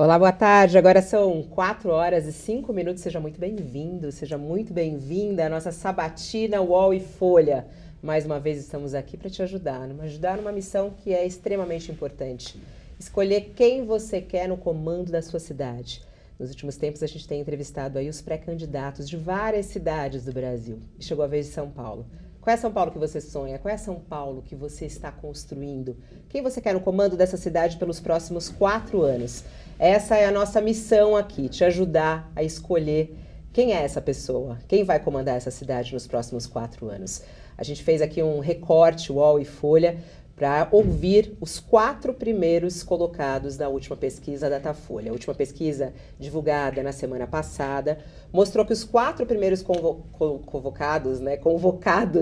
Olá, boa tarde. Agora são 4 horas e 5 minutos. Seja muito bem-vindo, seja muito bem-vinda à nossa sabatina UOL e Folha. Mais uma vez estamos aqui para te ajudar numa missão que é extremamente importante. Escolher quem você quer no comando da sua cidade. Nos últimos tempos a gente tem entrevistado aí os pré-candidatos de várias cidades do Brasil. E chegou a vez de São Paulo. Qual é São Paulo que você sonha? Qual é São Paulo que você está construindo? Quem você quer no comando dessa cidade pelos próximos 4 anos? Essa é a nossa missão aqui, te ajudar a escolher quem é essa pessoa, quem vai comandar essa cidade nos próximos 4 anos. A gente fez aqui um recorte, UOL e Folha, para ouvir os 4 primeiros colocados da última pesquisa Datafolha. A última pesquisa, divulgada na semana passada, mostrou que os 4 primeiros convocados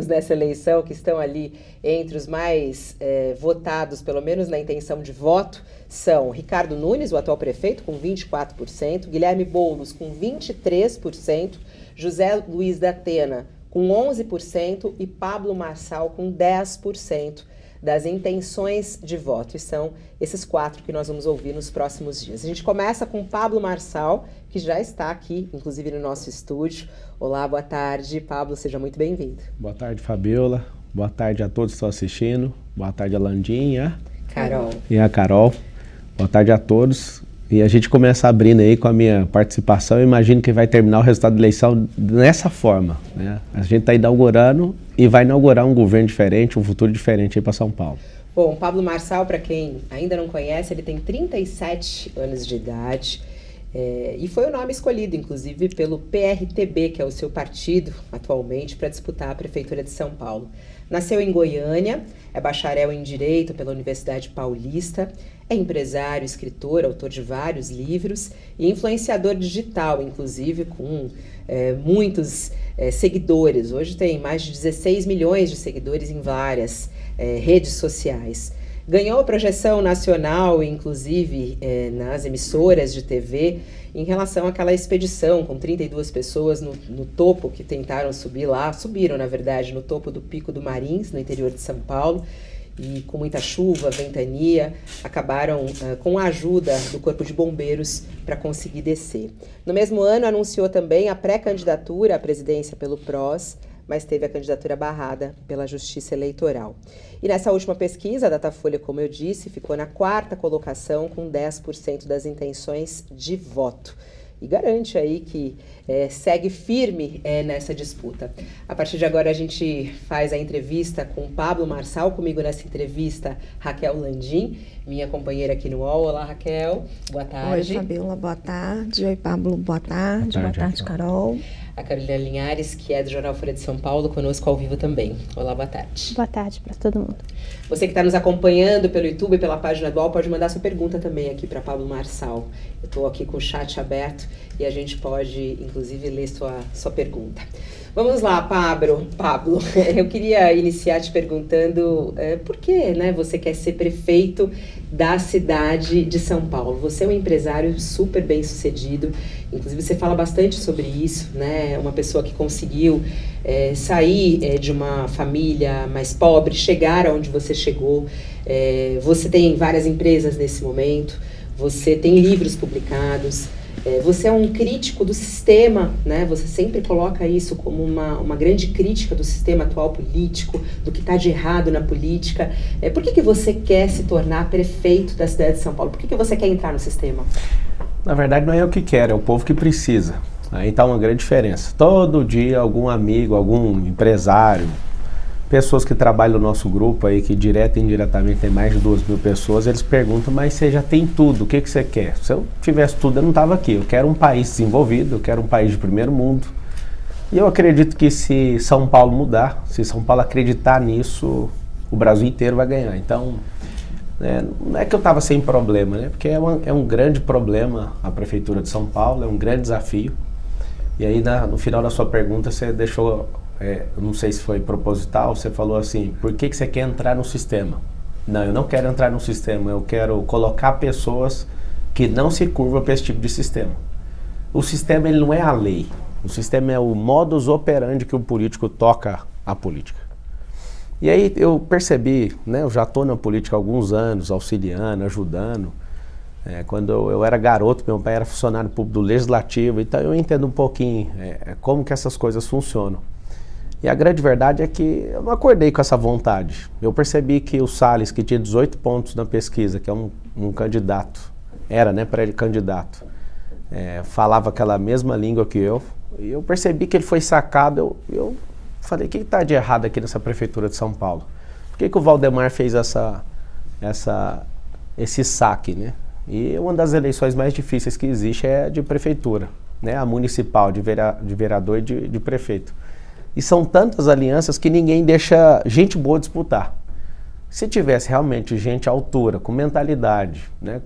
nessa eleição, que estão ali entre os mais votados, pelo menos na intenção de voto, são Ricardo Nunes, o atual prefeito, com 24%, Guilherme Boulos, com 23%, José Luiz da Atena, com 11%, e Pablo Marçal, com 10%. Das intenções de voto, e são esses 4 que nós vamos ouvir nos próximos dias. A gente começa com Pablo Marçal, que já está aqui, inclusive no nosso estúdio. Olá, boa tarde, Pablo, seja muito bem-vindo. Boa tarde, Fabiola. Boa tarde a todos que estão assistindo. Boa tarde, a Landinha. Carol. E a Carol. Boa tarde a todos. E a gente começa abrindo aí com a minha participação. Eu imagino que vai terminar o resultado da eleição dessa forma, né? A gente está inaugurando e vai inaugurar um governo diferente, um futuro diferente aí para São Paulo. Bom, Pablo Marçal, para quem ainda não conhece, ele tem 37 anos de idade e foi o nome escolhido, inclusive, pelo PRTB, que é o seu partido atualmente, para disputar a Prefeitura de São Paulo. Nasceu em Goiânia, é bacharel em Direito pela Universidade Paulista, é empresário, escritor, autor de vários livros e influenciador digital, inclusive com muitos seguidores. Hoje tem mais de 16 milhões de seguidores em várias redes sociais. Ganhou a projeção nacional, inclusive nas emissoras de TV, em relação àquela expedição com 32 pessoas no topo que tentaram subir lá, subiram na verdade no topo do Pico do Marins, no interior de São Paulo, e com muita chuva, ventania, acabaram com a ajuda do Corpo de Bombeiros para conseguir descer. No mesmo ano anunciou também a pré-candidatura à presidência pelo PROS, mas teve a candidatura barrada pela Justiça Eleitoral. E nessa última pesquisa, a Datafolha, como eu disse, ficou na 4ª colocação com 10% das intenções de voto. E garante aí que segue firme nessa disputa. A partir de agora a gente faz a entrevista com Pablo Marçal, comigo nessa entrevista Raquel Landim, minha companheira aqui no UOL. Olá, Raquel, boa tarde. Oi, Fabiola, boa tarde. Oi, Pablo, boa tarde. Boa tarde, Carol. A Carolina Linhares, que é do Jornal Folha de São Paulo, conosco ao vivo também. Olá, boa tarde. Boa tarde para todo mundo. Você que está nos acompanhando pelo YouTube e pela página do UOL, pode mandar sua pergunta também aqui para Pablo Marçal. Eu estou aqui com o chat aberto e a gente pode, inclusive, ler sua pergunta. Vamos lá, Pablo. Eu queria iniciar te perguntando por que você quer ser prefeito da cidade de São Paulo. Você é um empresário super bem sucedido, inclusive você fala bastante sobre isso, né? Uma pessoa que conseguiu sair de uma família mais pobre, chegar aonde você chegou. Você tem várias empresas nesse momento, você tem livros publicados. Você é um crítico do sistema, né? Você sempre coloca isso como uma grande crítica do sistema atual político, do que está de errado na política. Por que você quer se tornar prefeito da cidade de São Paulo? Por que você quer entrar no sistema? Na verdade não é eu que quero, é o povo que precisa. Aí está uma grande diferença. Todo dia algum amigo, algum empresário, pessoas que trabalham no nosso grupo aí, que direto e indiretamente tem mais de 2.000 pessoas, eles perguntam, mas você já tem tudo, o que você quer? Se eu tivesse tudo, eu não estava aqui. Eu quero um país desenvolvido, eu quero um país de primeiro mundo. E eu acredito que se São Paulo mudar, se São Paulo acreditar nisso, o Brasil inteiro vai ganhar. Então, não é que eu estava sem problema, né? Porque é um grande problema a Prefeitura de São Paulo, é um grande desafio. E aí, no final da sua pergunta, você deixou... eu não sei se foi proposital, você falou assim, por que você quer entrar no sistema? Não, eu não quero entrar no sistema, eu quero colocar pessoas que não se curvam para esse tipo de sistema. O sistema, ele não é a lei, o sistema é o modus operandi que o político toca a política. E aí eu percebi, né, eu já estou na política há alguns anos, auxiliando, ajudando, Quando eu era garoto, meu pai era funcionário público do Legislativo, então eu entendo um pouquinho como que essas coisas funcionam. E a grande verdade é que eu não acordei com essa vontade. Eu percebi que o Salles, que tinha 18 pontos na pesquisa, que é um candidato, era, né, pré-candidato, falava aquela mesma língua que eu, e eu percebi que ele foi sacado. Eu falei, o que está de errado aqui nessa prefeitura de São Paulo? Por que o Valdemar fez esse saque, né? E uma das eleições mais difíceis que existe é a de prefeitura, né? A municipal, de vereador e de prefeito. E são tantas alianças que ninguém deixa gente boa disputar. Se tivesse realmente gente à altura, com mentalidade, né?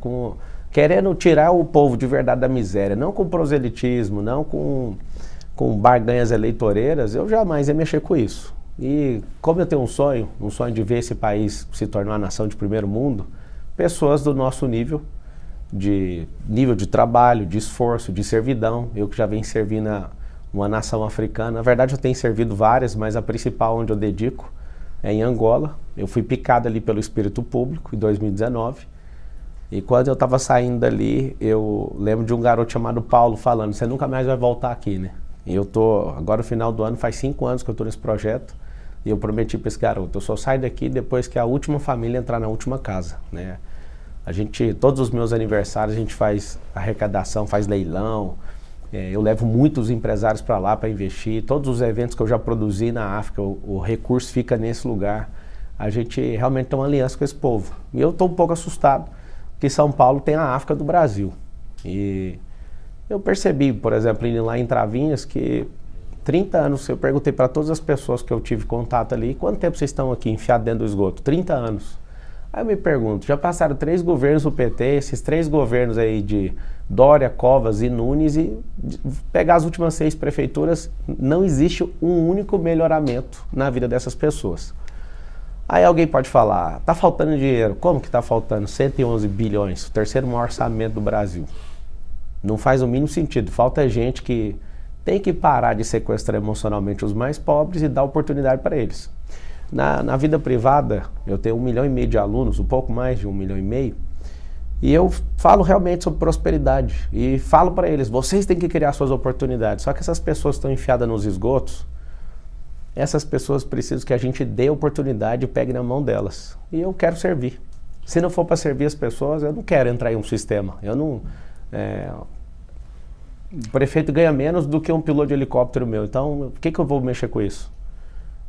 Querendo tirar o povo de verdade da miséria, não com proselitismo, não com barganhas eleitoreiras, eu jamais ia mexer com isso. E como eu tenho um sonho de ver esse país se tornar uma nação de primeiro mundo, pessoas do nosso nível de trabalho, de esforço, de servidão. Eu que já venho servindo uma nação africana. Na verdade, eu tenho servido várias, mas a principal onde eu dedico é em Angola. Eu fui picado ali pelo espírito público em 2019. E quando eu estava saindo dali, eu lembro de um garoto chamado Paulo falando, você nunca mais vai voltar aqui, né? E eu agora no final do ano, faz 5 anos que eu estou nesse projeto. E eu prometi para esse garoto, eu só saio daqui depois que a última família entrar na última casa, né? Todos os meus aniversários a gente faz arrecadação, faz leilão. Eu levo muitos empresários para lá para investir. Todos os eventos que eu já produzi na África, o recurso fica nesse lugar. A gente realmente tem uma aliança com esse povo. E eu estou um pouco assustado que São Paulo tem a África do Brasil. E eu percebi, por exemplo, indo lá em Travinhas, que 30 anos, eu perguntei para todas as pessoas que eu tive contato ali, quanto tempo vocês estão aqui enfiados dentro do esgoto? 30 anos. Aí eu me pergunto, já passaram 3 governos do PT, esses 3 governos aí de Dória, Covas e Nunes, e pegar as últimas 6 prefeituras, não existe um único melhoramento na vida dessas pessoas. Aí alguém pode falar, tá faltando dinheiro. Como que tá faltando? 111 bilhões, o terceiro maior orçamento do Brasil. Não faz o mínimo sentido. Falta gente que tem que parar de sequestrar emocionalmente os mais pobres e dar oportunidade para eles. Na vida privada, eu tenho 1,5 milhão de alunos, um pouco mais de 1,5 milhão, e eu falo realmente sobre prosperidade. E falo para eles, vocês têm que criar suas oportunidades. Só que essas pessoas estão enfiadas nos esgotos, essas pessoas precisam que a gente dê oportunidade e pegue na mão delas. E eu quero servir. Se não for para servir as pessoas, eu não quero entrar em um sistema. O prefeito ganha menos do que um piloto de helicóptero meu. Então, por que eu vou mexer com isso?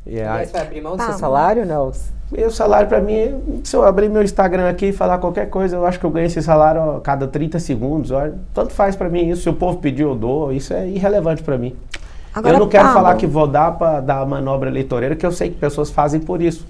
Mas vai abrir mão do seu salário, não? Meu salário para mim, se eu abrir meu Instagram aqui e falar qualquer coisa, eu acho que eu ganho esse salário a cada 30 segundos. Tanto faz para mim isso. Se o povo pedir, eu dou. Isso é irrelevante para mim. Agora, eu não quero falar que vou dar para dar manobra eleitoreira, que eu sei que pessoas fazem por isso.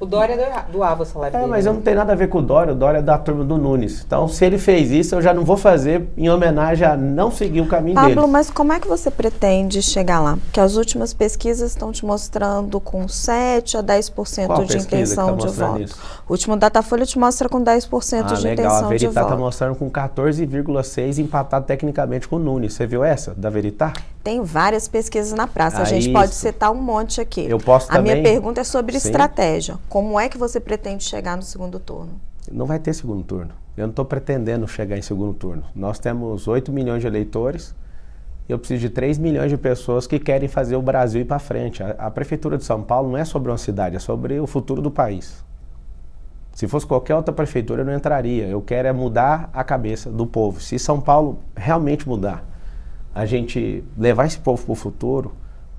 O Dória doava o salário dele. Mas eu não tenho nada a ver com o Dória é da turma do Nunes. Então, se ele fez isso, eu já não vou fazer em homenagem a não seguir o caminho dele. Pablo, mas como é que você pretende chegar lá? Porque as últimas pesquisas estão te mostrando com 7 a 10% de intenção de voto. Isso? O último Datafolha te mostra com 10% de legal. intenção A Veritá de voto. Está mostrando com 14,6% empatado tecnicamente com o Nunes. Você viu essa, da Veritá? Tem várias pesquisas na praça. A gente pode citar um monte aqui. Eu posso também. A minha pergunta é sobre estratégia. Como é que você pretende chegar no segundo turno? Não vai ter segundo turno. Eu não estou pretendendo chegar em segundo turno. Nós temos 8 milhões de eleitores. Eu preciso de 3 milhões de pessoas que querem fazer o Brasil ir para frente. A Prefeitura de São Paulo não é sobre uma cidade, é sobre o futuro do país. Se fosse qualquer outra prefeitura, eu não entraria. Eu quero mudar a cabeça do povo. Se São Paulo realmente mudar, a gente levar esse povo para o futuro,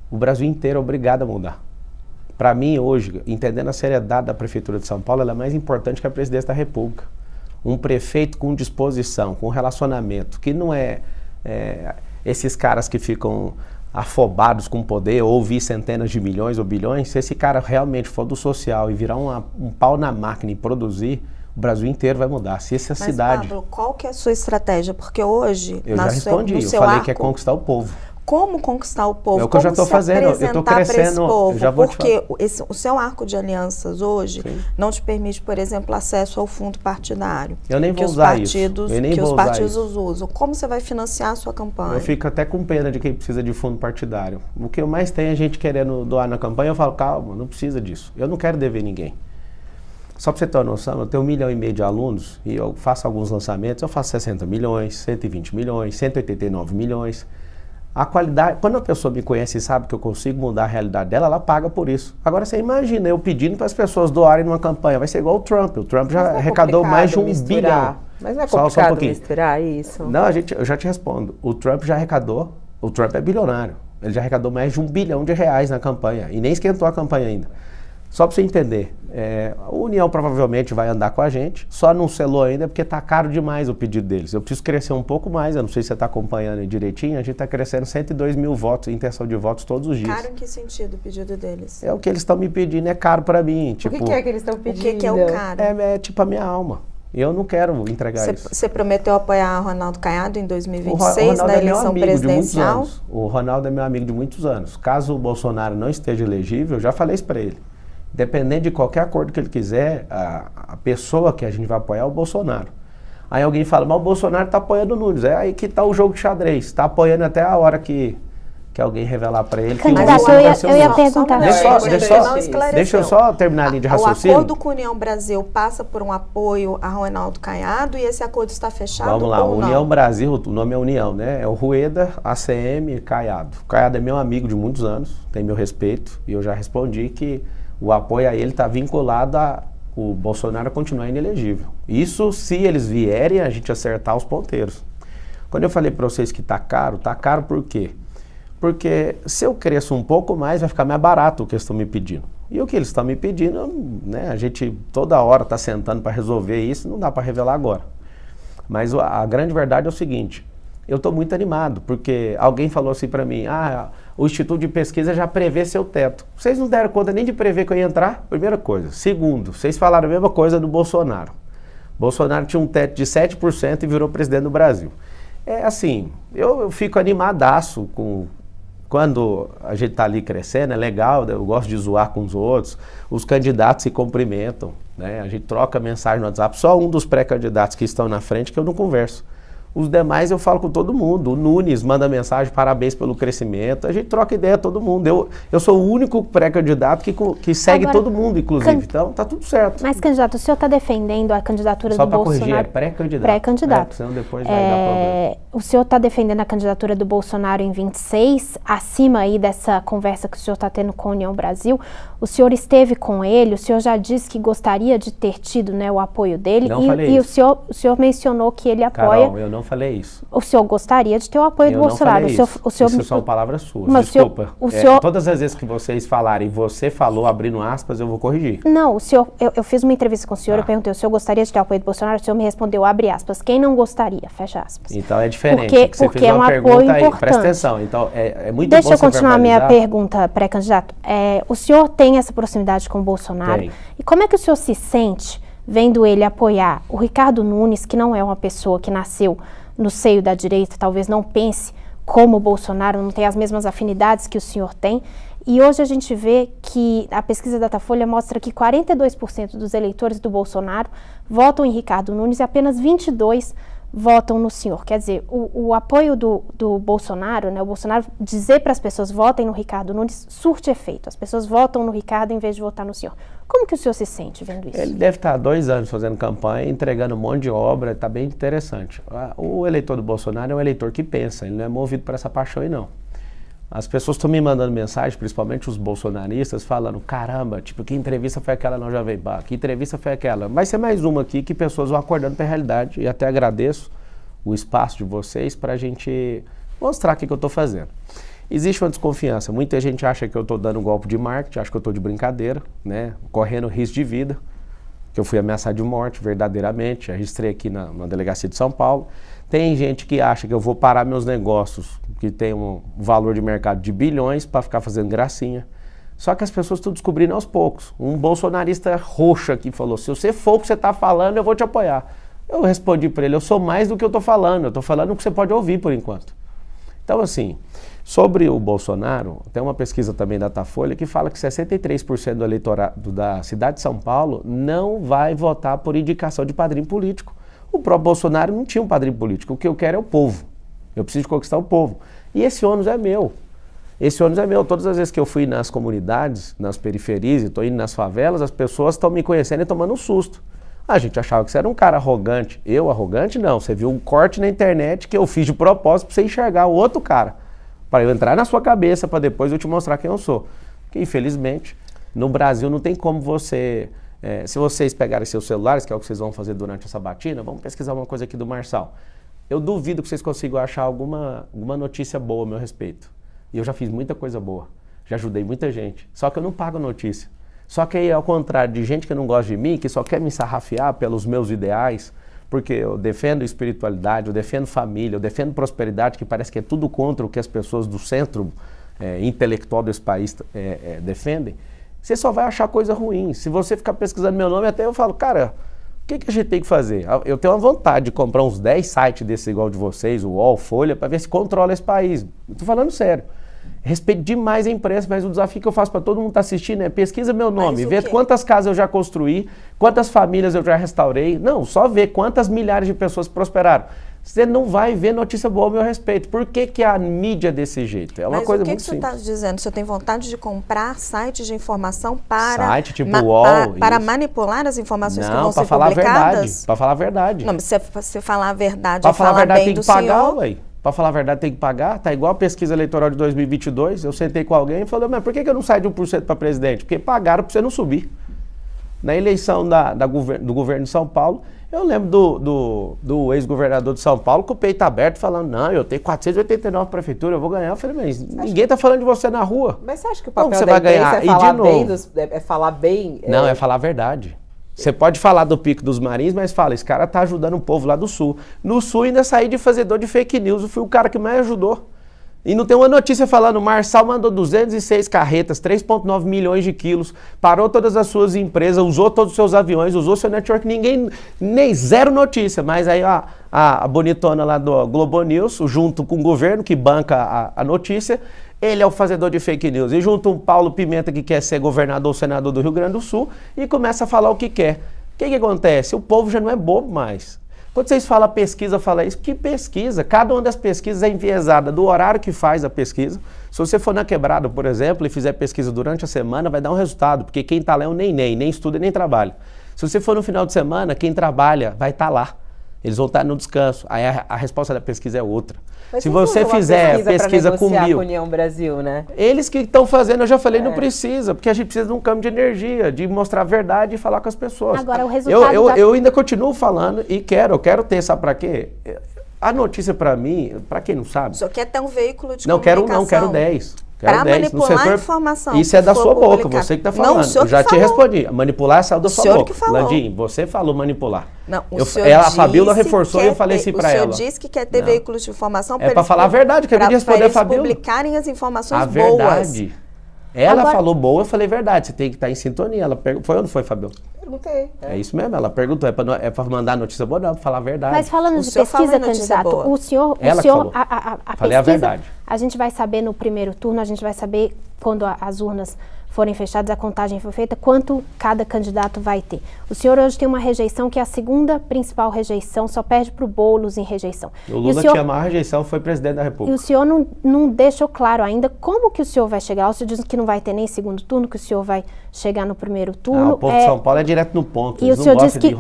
o Brasil inteiro é obrigado a mudar. Para mim, hoje, entendendo a seriedade da Prefeitura de São Paulo, ela é mais importante que a Presidência da República. Um prefeito com disposição, com relacionamento, que não é esses caras que ficam afobados com poder, ou ouvir centenas de milhões ou bilhões. Se esse cara realmente for do social e virar um pau na máquina e produzir, o Brasil inteiro vai mudar. Se essa cidade... Pablo, qual que é a sua estratégia? Porque hoje... Eu já respondi, eu falei que é conquistar o povo. Como conquistar o povo? É o que eu já estou fazendo, eu estou crescendo. Porque o seu arco de alianças hoje não te permite, por exemplo, acesso ao fundo partidário. Eu nem vou usar isso. Que os partidos usam. Como você vai financiar a sua campanha? Eu fico até com pena de quem precisa de fundo partidário. O que eu mais tenho é gente querendo doar na campanha, eu falo, calma, não precisa disso. Eu não quero dever ninguém. Só para você ter uma noção, eu tenho 1,5 milhão de alunos e eu faço alguns lançamentos, eu faço 60 milhões, 120 milhões, 189 milhões. A qualidade, quando a pessoa me conhece e sabe que eu consigo mudar a realidade dela, ela paga por isso. Agora você imagina eu pedindo para as pessoas doarem numa campanha, vai ser igual o Trump. O Trump já arrecadou mais de 1 bilhão. Mas não é complicado misturar isso? Não, eu já te respondo. O Trump já arrecadou, o Trump é bilionário. Ele já arrecadou mais de R$1 bilhão na campanha e nem esquentou a campanha ainda. Só para você entender, a União provavelmente vai andar com a gente, só não selou ainda porque está caro demais o pedido deles. Eu preciso crescer um pouco mais, eu não sei se você está acompanhando aí direitinho, a gente está crescendo 102 mil votos, intenção de votos todos os dias. Caro em que sentido o pedido deles? É o que eles estão me pedindo, é caro para mim. Tipo, o que é que eles estão pedindo? O que é o caro? É tipo a minha alma. Eu não quero entregar isso. Você prometeu apoiar o Ronaldo Caiado em 2026 na eleição presidencial? O Ronaldo é meu amigo de muitos anos. Caso o Bolsonaro não esteja elegível, eu já falei isso para ele. Dependendo de qualquer acordo que ele quiser, a pessoa que a gente vai apoiar é o Bolsonaro. Aí alguém fala, mas o Bolsonaro está apoiando o Nunes. É aí que está o jogo de xadrez. Está apoiando até a hora que alguém revelar para ele. Candidato, eu ia perguntar. Deixa eu só terminar a linha de raciocínio. O acordo com a União Brasil passa por um apoio a Ronaldo Caiado e esse acordo está fechado? Vamos lá, União Brasil, o nome é União, né? É o Rueda, ACM e Caiado. O Caiado é meu amigo de muitos anos, tem meu respeito, e eu já respondi que o apoio a ele está vinculado a o Bolsonaro continuar inelegível. Isso se eles vierem a gente acertar os ponteiros. Quando eu falei para vocês que tá caro por quê? Porque se eu cresço um pouco mais, vai ficar mais barato o que eles estão me pedindo. E o que eles estão me pedindo, né, a gente toda hora está sentando para resolver isso, não dá para revelar agora. Mas a grande verdade é o seguinte, eu estou muito animado, porque alguém falou assim para mim, o Instituto de Pesquisa já prevê seu teto. Vocês não deram conta nem de prever que eu ia entrar? Primeira coisa. Segundo, vocês falaram a mesma coisa do Bolsonaro. Bolsonaro tinha um teto de 7% e virou presidente do Brasil. É assim, eu fico animadaço quando a gente está ali crescendo, é legal, eu gosto de zoar com os outros, os candidatos se cumprimentam, né? A gente troca mensagem no WhatsApp, só um dos pré-candidatos que estão na frente que eu não converso. Os demais eu falo com todo mundo. O Nunes manda mensagem, parabéns pelo crescimento. A gente troca ideia com todo mundo. Eu sou o único pré-candidato que segue agora, todo mundo, inclusive. Então, tá tudo certo. Mas, candidato, o senhor está defendendo a candidatura só do Bolsonaro? Só para corrigir, é pré-candidato. Pré-candidato. Senão depois vai dar problema. O senhor está defendendo a candidatura do Bolsonaro em 26, acima aí dessa conversa que o senhor está tendo com a União Brasil. O senhor esteve com ele, o senhor já disse que gostaria de ter tido, né, o apoio dele. Não falei isso. O senhor mencionou que ele apoia... Carol, eu não falei isso. O senhor gostaria de ter o apoio do Bolsonaro. Isso são palavras suas, desculpa. Todas as vezes que vocês falarem, você falou, abrindo aspas, eu vou corrigir. Não, o senhor, eu fiz uma entrevista com o senhor, eu perguntei, o senhor gostaria de ter o apoio do Bolsonaro? O senhor me respondeu, abre aspas, quem não gostaria, fecha aspas. Então é diferente, você fez uma pergunta aí, presta atenção, então é muito Deixa eu continuar a minha pergunta, pré-candidato. O senhor tem essa proximidade com o Bolsonaro? Tem. E como é que o senhor se sente vendo ele apoiar o Ricardo Nunes, que não é uma pessoa que nasceu no seio da direita, talvez não pense como o Bolsonaro, não tem as mesmas afinidades que o senhor tem, e hoje a gente vê que a pesquisa Datafolha mostra que 42% dos eleitores do Bolsonaro votam em Ricardo Nunes e apenas 22% votam no senhor. Quer dizer, o apoio do Bolsonaro, né, o Bolsonaro dizer para as pessoas votem no Ricardo Nunes surte efeito. As pessoas votam no Ricardo em vez de votar no senhor. Como que o senhor se sente vendo isso? Ele deve estar há 2 anos fazendo campanha, entregando um monte de obra, está bem interessante. O eleitor do Bolsonaro é um eleitor que pensa, ele não é movido por essa paixão aí não. As pessoas estão me mandando mensagem, principalmente os bolsonaristas, falando, caramba, tipo, que entrevista foi aquela na Jovem Pan? Que entrevista foi aquela? Vai ser mais uma aqui que pessoas vão acordando para a realidade. E até agradeço o espaço de vocês para a gente mostrar o que eu estou fazendo. Existe uma desconfiança. Muita gente acha que eu estou dando um golpe de marketing, acha que eu estou de brincadeira, né? Correndo risco de vida, que eu fui ameaçado de morte, verdadeiramente. Registrei aqui na delegacia de São Paulo. Tem gente que acha que eu vou parar meus negócios, que tem um valor de mercado de bilhões, para ficar fazendo gracinha. Só que as pessoas estão descobrindo aos poucos. Um bolsonarista roxo aqui falou, se você for o que você está falando, eu vou te apoiar. Eu respondi para ele, eu sou mais do que eu estou falando, eu estou falando o que você pode ouvir por enquanto. Então assim, sobre o Bolsonaro, tem uma pesquisa também da Datafolha que fala que 63% do eleitorado da cidade de São Paulo não vai votar por indicação de padrinho político. O próprio Bolsonaro não tinha um padrinho político. O que eu quero é o povo. Eu preciso conquistar o povo. E esse ônus é meu. Esse ônibus é meu. Todas as vezes que eu fui nas comunidades, nas periferias, e estou indo nas favelas, as pessoas estão me conhecendo e tomando um susto. A gente achava que você era um cara arrogante. Eu, arrogante, não. Você viu um corte na internet que eu fiz de propósito para você enxergar o outro cara. Para eu entrar na sua cabeça, para depois eu te mostrar quem eu sou. Porque, infelizmente, no Brasil não tem como você... se vocês pegarem seus celulares, que é o que vocês vão fazer durante essa sabatina, vamos pesquisar uma coisa aqui do Marçal. Eu duvido que vocês consigam achar alguma notícia boa a meu respeito. E eu já fiz muita coisa boa. Já ajudei muita gente. Só que eu não pago notícia. Só que aí, ao contrário de gente que não gosta de mim, que só quer me sarrafiar pelos meus ideais, porque eu defendo espiritualidade, eu defendo família, eu defendo prosperidade, que parece que é tudo contra o que as pessoas do centro intelectual desse país defendem, você só vai achar coisa ruim. Se você ficar pesquisando meu nome, até eu falo, cara, o que a gente tem que fazer? Eu tenho uma vontade de comprar uns 10 sites desses igual de vocês, o UOL, Folha, para ver se controla esse país. Estou falando sério. Respeito demais a imprensa, mas o desafio que eu faço para todo mundo que está assistindo é pesquisa meu nome, vê quantas casas eu já construí, quantas famílias eu já restaurei. Não, só ver quantas milhares de pessoas prosperaram. Você não vai ver notícia boa ao meu respeito. Por que a mídia é desse jeito? É uma coisa muito simples. Mas o que você está dizendo? Você tem vontade de comprar sites de informação para... Site tipo UOL, para manipular as informações que vão ser publicadas? Não, para falar a verdade. Para falar a verdade. Não, mas se você falar a verdade, para falar a verdade bem tem que do pagar, senhor... ué. Para falar a verdade tem que pagar. Tá igual a pesquisa eleitoral de 2022. Eu sentei com alguém e falei, mas por que eu não saio de 1% para presidente? Porque pagaram para você não subir. Na eleição do governo de São Paulo, eu lembro do ex-governador de São Paulo com o peito aberto falando, não, eu tenho 489 prefeituras, eu vou ganhar. Eu falei, mas ninguém tá falando de você na rua. Mas você acha que o Como papel você da vai ganhar? imprensa é falar bem... Não, é falar a verdade. Você pode falar do Pico dos Marins, mas fala, esse cara tá ajudando o povo lá do Sul. No Sul ainda saí de fazedor de fake news, eu fui o cara que mais ajudou. E não tem uma notícia falando, Marçal mandou 206 carretas, 3,9 milhões de quilos, parou todas as suas empresas, usou todos os seus aviões, usou seu network, nem zero notícia. Mas aí a bonitona lá do Globo News, junto com o governo que banca a notícia, ele é o fazedor de fake news. E junto um Paulo Pimenta que quer ser governador ou senador do Rio Grande do Sul e começa a falar o que quer. O que acontece? O povo já não é bobo mais. Quando vocês falam pesquisa, fala isso. Que pesquisa? Cada uma das pesquisas é enviesada do horário que faz a pesquisa. Se você for na Quebrada, por exemplo, e fizer pesquisa durante a semana, vai dar um resultado, porque quem está lá é um nem estuda e nem trabalha. Se você for no final de semana, quem trabalha vai estar lá. Eles vão estar no descanso. Aí a resposta da pesquisa é outra. Mas se você fizer pesquisa com a União Brasil, né? Eles que estão fazendo, eu já falei, não precisa, porque a gente precisa de um campo de energia, de mostrar a verdade e falar com as pessoas. Agora, o resultado eu ainda continuo falando e eu quero ter, sabe pra quê? A notícia pra mim, pra quem não sabe... Só quer ter um veículo de comunicação. Não, quero 10. Para manipular a informação. Isso é da sua boca, você que está falando. Não, o senhor eu já que te falou. respondi. Manipular saiu da sua boca. Que falou. Landim, você falou manipular. Não, a Fabíola reforçou e eu falei assim para ela. O senhor disse que quer ter veículos de informação para falar a verdade, que eu queria responder a Fabíola. Para publicarem as informações boas. A verdade. Ela falou boa, eu falei verdade, você tem que estar em sintonia. Ela foi ou não foi, Fabíola? Perguntei. É isso mesmo, ela perguntou, é para mandar notícia boa, não, para falar a verdade. Mas falando de pesquisa, candidato, o senhor a falei pesquisa, a verdade. A gente vai saber no primeiro turno, a gente vai saber quando as urnas forem fechadas, a contagem for feita, quanto cada candidato vai ter. O senhor hoje tem uma rejeição que é a segunda principal rejeição, só perde para o Boulos em rejeição. O Lula tinha a maior rejeição, foi presidente da República. E o senhor não deixou claro ainda como que o senhor vai chegar. O senhor diz que não vai ter nem segundo turno, que o senhor vai chegar no primeiro turno. O povo de São Paulo é direto no ponto, e o senhor disse que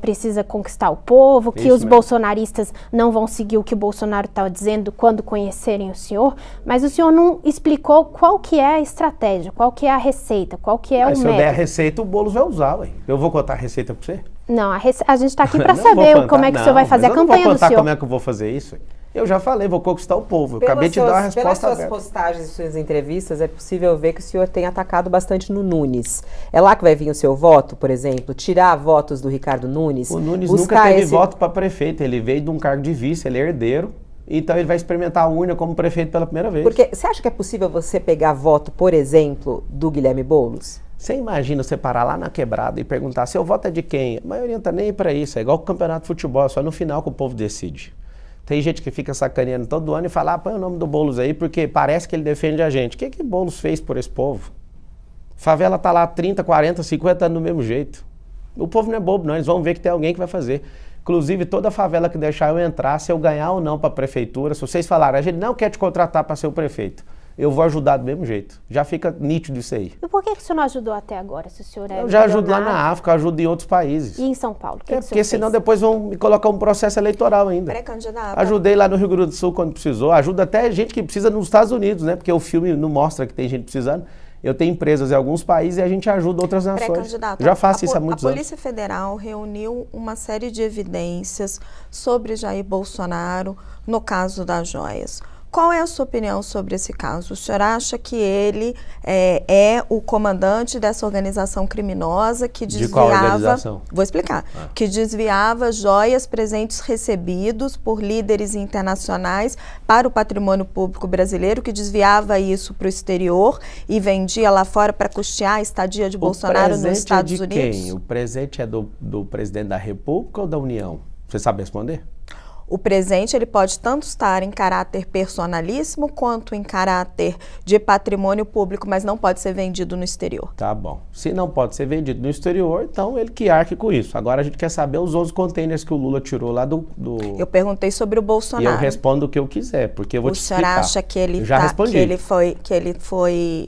precisa conquistar o povo, que os bolsonaristas não vão seguir o que o Bolsonaro está dizendo quando conhecerem o senhor, mas o senhor não explicou qual que é a estratégia, qual que é a receita, qual que é o método. Se eu der a receita, o Boulos vai usar, ué. Eu vou contar a receita para você? Não, a gente está aqui para saber como é que o senhor vai fazer a campanha do senhor. Eu não vou contar como é que eu vou fazer isso. Eu já falei, vou conquistar o povo. Eu acabei de dar uma resposta Pelas suas postagens e suas entrevistas, é possível ver que o senhor tem atacado bastante no Nunes. É lá que vai vir o seu voto, por exemplo? Tirar votos do Ricardo Nunes? O Nunes nunca teve voto para prefeito. Ele veio de um cargo de vice, ele é herdeiro. Então ele vai experimentar a urna como prefeito pela primeira vez. Porque você acha que é possível você pegar voto, por exemplo, do Guilherme Boulos? Você imagina você parar lá na Quebrada e perguntar, seu voto é de quem? A maioria não tá nem aí pra isso, é igual o campeonato de futebol, só no final que o povo decide. Tem gente que fica sacaneando todo ano e fala, põe o nome do Boulos aí, porque parece que ele defende a gente. O que Boulos fez por esse povo? Favela tá lá 30, 40, 50 anos do mesmo jeito. O povo não é bobo não, eles vão ver que tem alguém que vai fazer. Inclusive, toda favela que deixar eu entrar, se eu ganhar ou não para a prefeitura, se vocês falarem, a gente não quer te contratar para ser o prefeito. eu vou ajudar do mesmo jeito. Já fica nítido isso aí. E por que o senhor não ajudou até agora, se o senhor é Eu já ajudo lá na África, ajudo em outros países. E em São Paulo? Porque senão depois vão me colocar um processo eleitoral ainda. Pré-candidato. Ajudei lá no Rio Grande do Sul quando precisou. Ajuda até gente que precisa nos Estados Unidos, né? Porque o filme não mostra que tem gente precisando. Eu tenho empresas em alguns países e a gente ajuda outras nações. Já faço isso há muitos anos. A Polícia Federal reuniu uma série de evidências sobre Jair Bolsonaro no caso das joias. Qual é a sua opinião sobre esse caso? O senhor acha que ele é o comandante dessa organização criminosa que desviava... De qual organização? Vou explicar. Que desviava joias, presentes recebidos por líderes internacionais para o patrimônio público brasileiro, que desviava isso para o exterior e vendia lá fora para custear a estadia de Bolsonaro nos Estados Unidos? Quem? O presente é do presidente da República ou da União? Você sabe responder? O presente ele pode tanto estar em caráter personalíssimo quanto em caráter de patrimônio público, mas não pode ser vendido no exterior. Tá bom. Se não pode ser vendido no exterior, então ele que arque com isso. Agora a gente quer saber os 11 containers que o Lula tirou lá do... Eu perguntei sobre o Bolsonaro. E eu respondo o que eu quiser, porque eu vou te explicar. O senhor acha que ele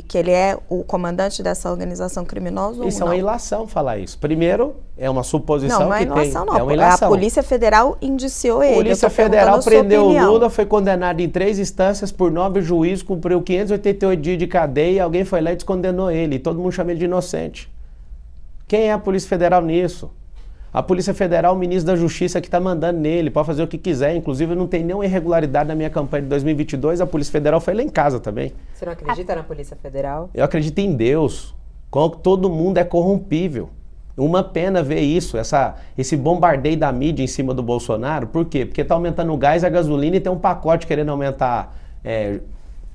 que ele é o comandante dessa organização criminosa ou não? Isso é uma ilação falar isso. Primeiro, é uma suposição não é que ilação, tem... Não, é uma ilação. A Polícia Federal indiciou ele. A Polícia Federal prendeu o Lula, foi condenado em 3 instâncias por 9 juízes, cumpriu 588 dias de cadeia e alguém foi lá e descondenou ele. E todo mundo chama ele de inocente. Quem é a Polícia Federal nisso? A Polícia Federal, o ministro da Justiça que está mandando nele, pode fazer o que quiser. Inclusive, não tem nenhuma irregularidade na minha campanha de 2022. A Polícia Federal foi lá em casa também. Você não acredita na Polícia Federal? Eu acredito em Deus. Todo mundo é corrompível. Uma pena ver isso, esse bombardeio da mídia em cima do Bolsonaro. Por quê? Porque está aumentando o gás e a gasolina e tem um pacote querendo aumentar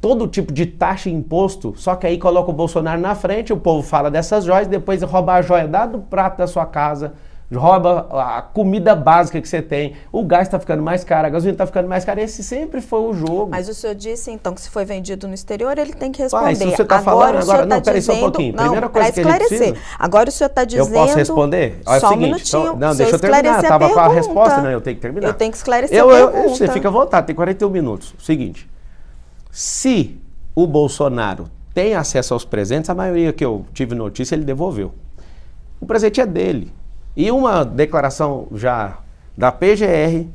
todo tipo de taxa e imposto, só que aí coloca o Bolsonaro na frente, o povo fala dessas joias, depois rouba a joia do prato da sua casa, rouba a comida básica que você tem, o gás está ficando mais caro, a gasolina está ficando mais cara, esse sempre foi o jogo. Mas o senhor disse, então, que se foi vendido no exterior, ele tem que responder. Se você está falando agora, não, peraí só um pouquinho, primeira coisa que a gente precisa... Agora o senhor está dizendo... Eu posso responder? Olha, só é o seguinte, minutinho, não, deixa eu terminar, estava com a resposta, não, eu tenho que terminar. Eu tenho que esclarecer a pergunta. Você fica à vontade, tem 41 minutos. Seguinte, se o Bolsonaro tem acesso aos presentes, a maioria que eu tive notícia, ele devolveu. O presente é dele. E uma declaração já da PGR,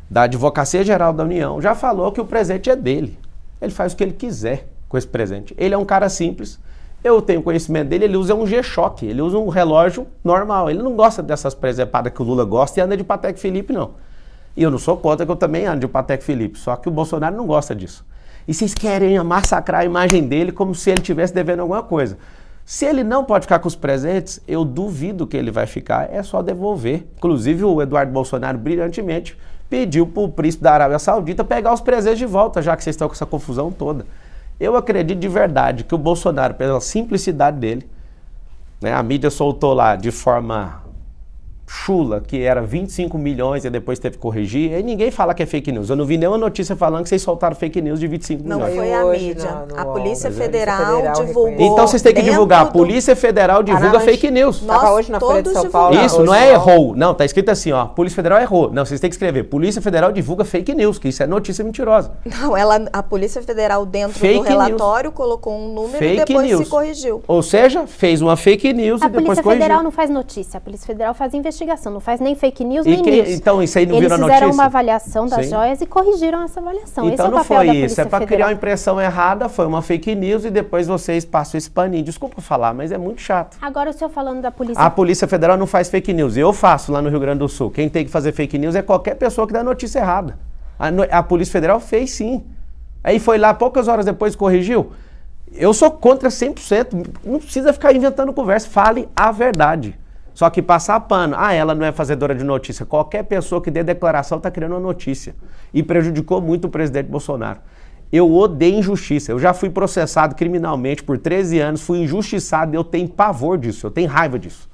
da Advocacia Geral da União, já falou que o presente é dele. Ele faz o que ele quiser com esse presente. Ele é um cara simples, eu tenho conhecimento dele, ele usa um G-Shock, ele usa um relógio normal. Ele não gosta dessas presepadas que o Lula gosta e anda de Patek Philippe, não. E eu não sou contra que eu também ando de Patek Philippe, só que o Bolsonaro não gosta disso. E vocês querem massacrar a imagem dele como se ele estivesse devendo alguma coisa. Se ele não pode ficar com os presentes, eu duvido que ele vai ficar, é só devolver. Inclusive o Eduardo Bolsonaro, brilhantemente, pediu para o príncipe da Arábia Saudita pegar os presentes de volta, já que vocês estão com essa confusão toda. Eu acredito de verdade que o Bolsonaro, pela simplicidade dele, né, a mídia soltou lá de forma chula, que era 25 milhões e depois teve que corrigir, e ninguém fala que é fake news. Eu não vi nenhuma notícia falando que vocês soltaram fake news de 25 milhões. Não foi a mídia. A Polícia Federal divulgou. Então vocês têm que divulgar. A Polícia Federal divulga fake news. Estava hoje na Folha de São Paulo. Isso, não é errou. Não, tá escrito assim, ó. Polícia Federal errou. Não, vocês têm que escrever. Polícia Federal divulga fake news, que isso é notícia mentirosa. Não, a Polícia Federal dentro do relatório colocou um número e depois se corrigiu. Ou seja, fez uma fake news e depois corrigiu. A Polícia Federal não faz notícia. A Polícia Federal faz investigação, não faz nem fake news, nem news. Então isso aí não virou notícia? Eles fizeram uma avaliação das joias e corrigiram essa avaliação. Então esse é o não papel foi da isso, Polícia é para Federal. criar uma impressão errada, foi uma fake news e depois vocês passam esse paninho. Desculpa falar, mas é muito chato. Agora o senhor falando da Polícia... A Polícia Federal não faz fake news, eu faço lá no Rio Grande do Sul. Quem tem que fazer fake news é qualquer pessoa que dá notícia errada. A Polícia Federal fez sim. Aí foi lá, poucas horas depois corrigiu. Eu sou contra 100%, não precisa ficar inventando conversa, fale a verdade. Só que passar pano, ela não é fazedora de notícia. Qualquer pessoa que dê declaração está criando uma notícia. E prejudicou muito o presidente Bolsonaro. Eu odeio injustiça. Eu já fui processado criminalmente por 13 anos, fui injustiçado e eu tenho pavor disso, eu tenho raiva disso.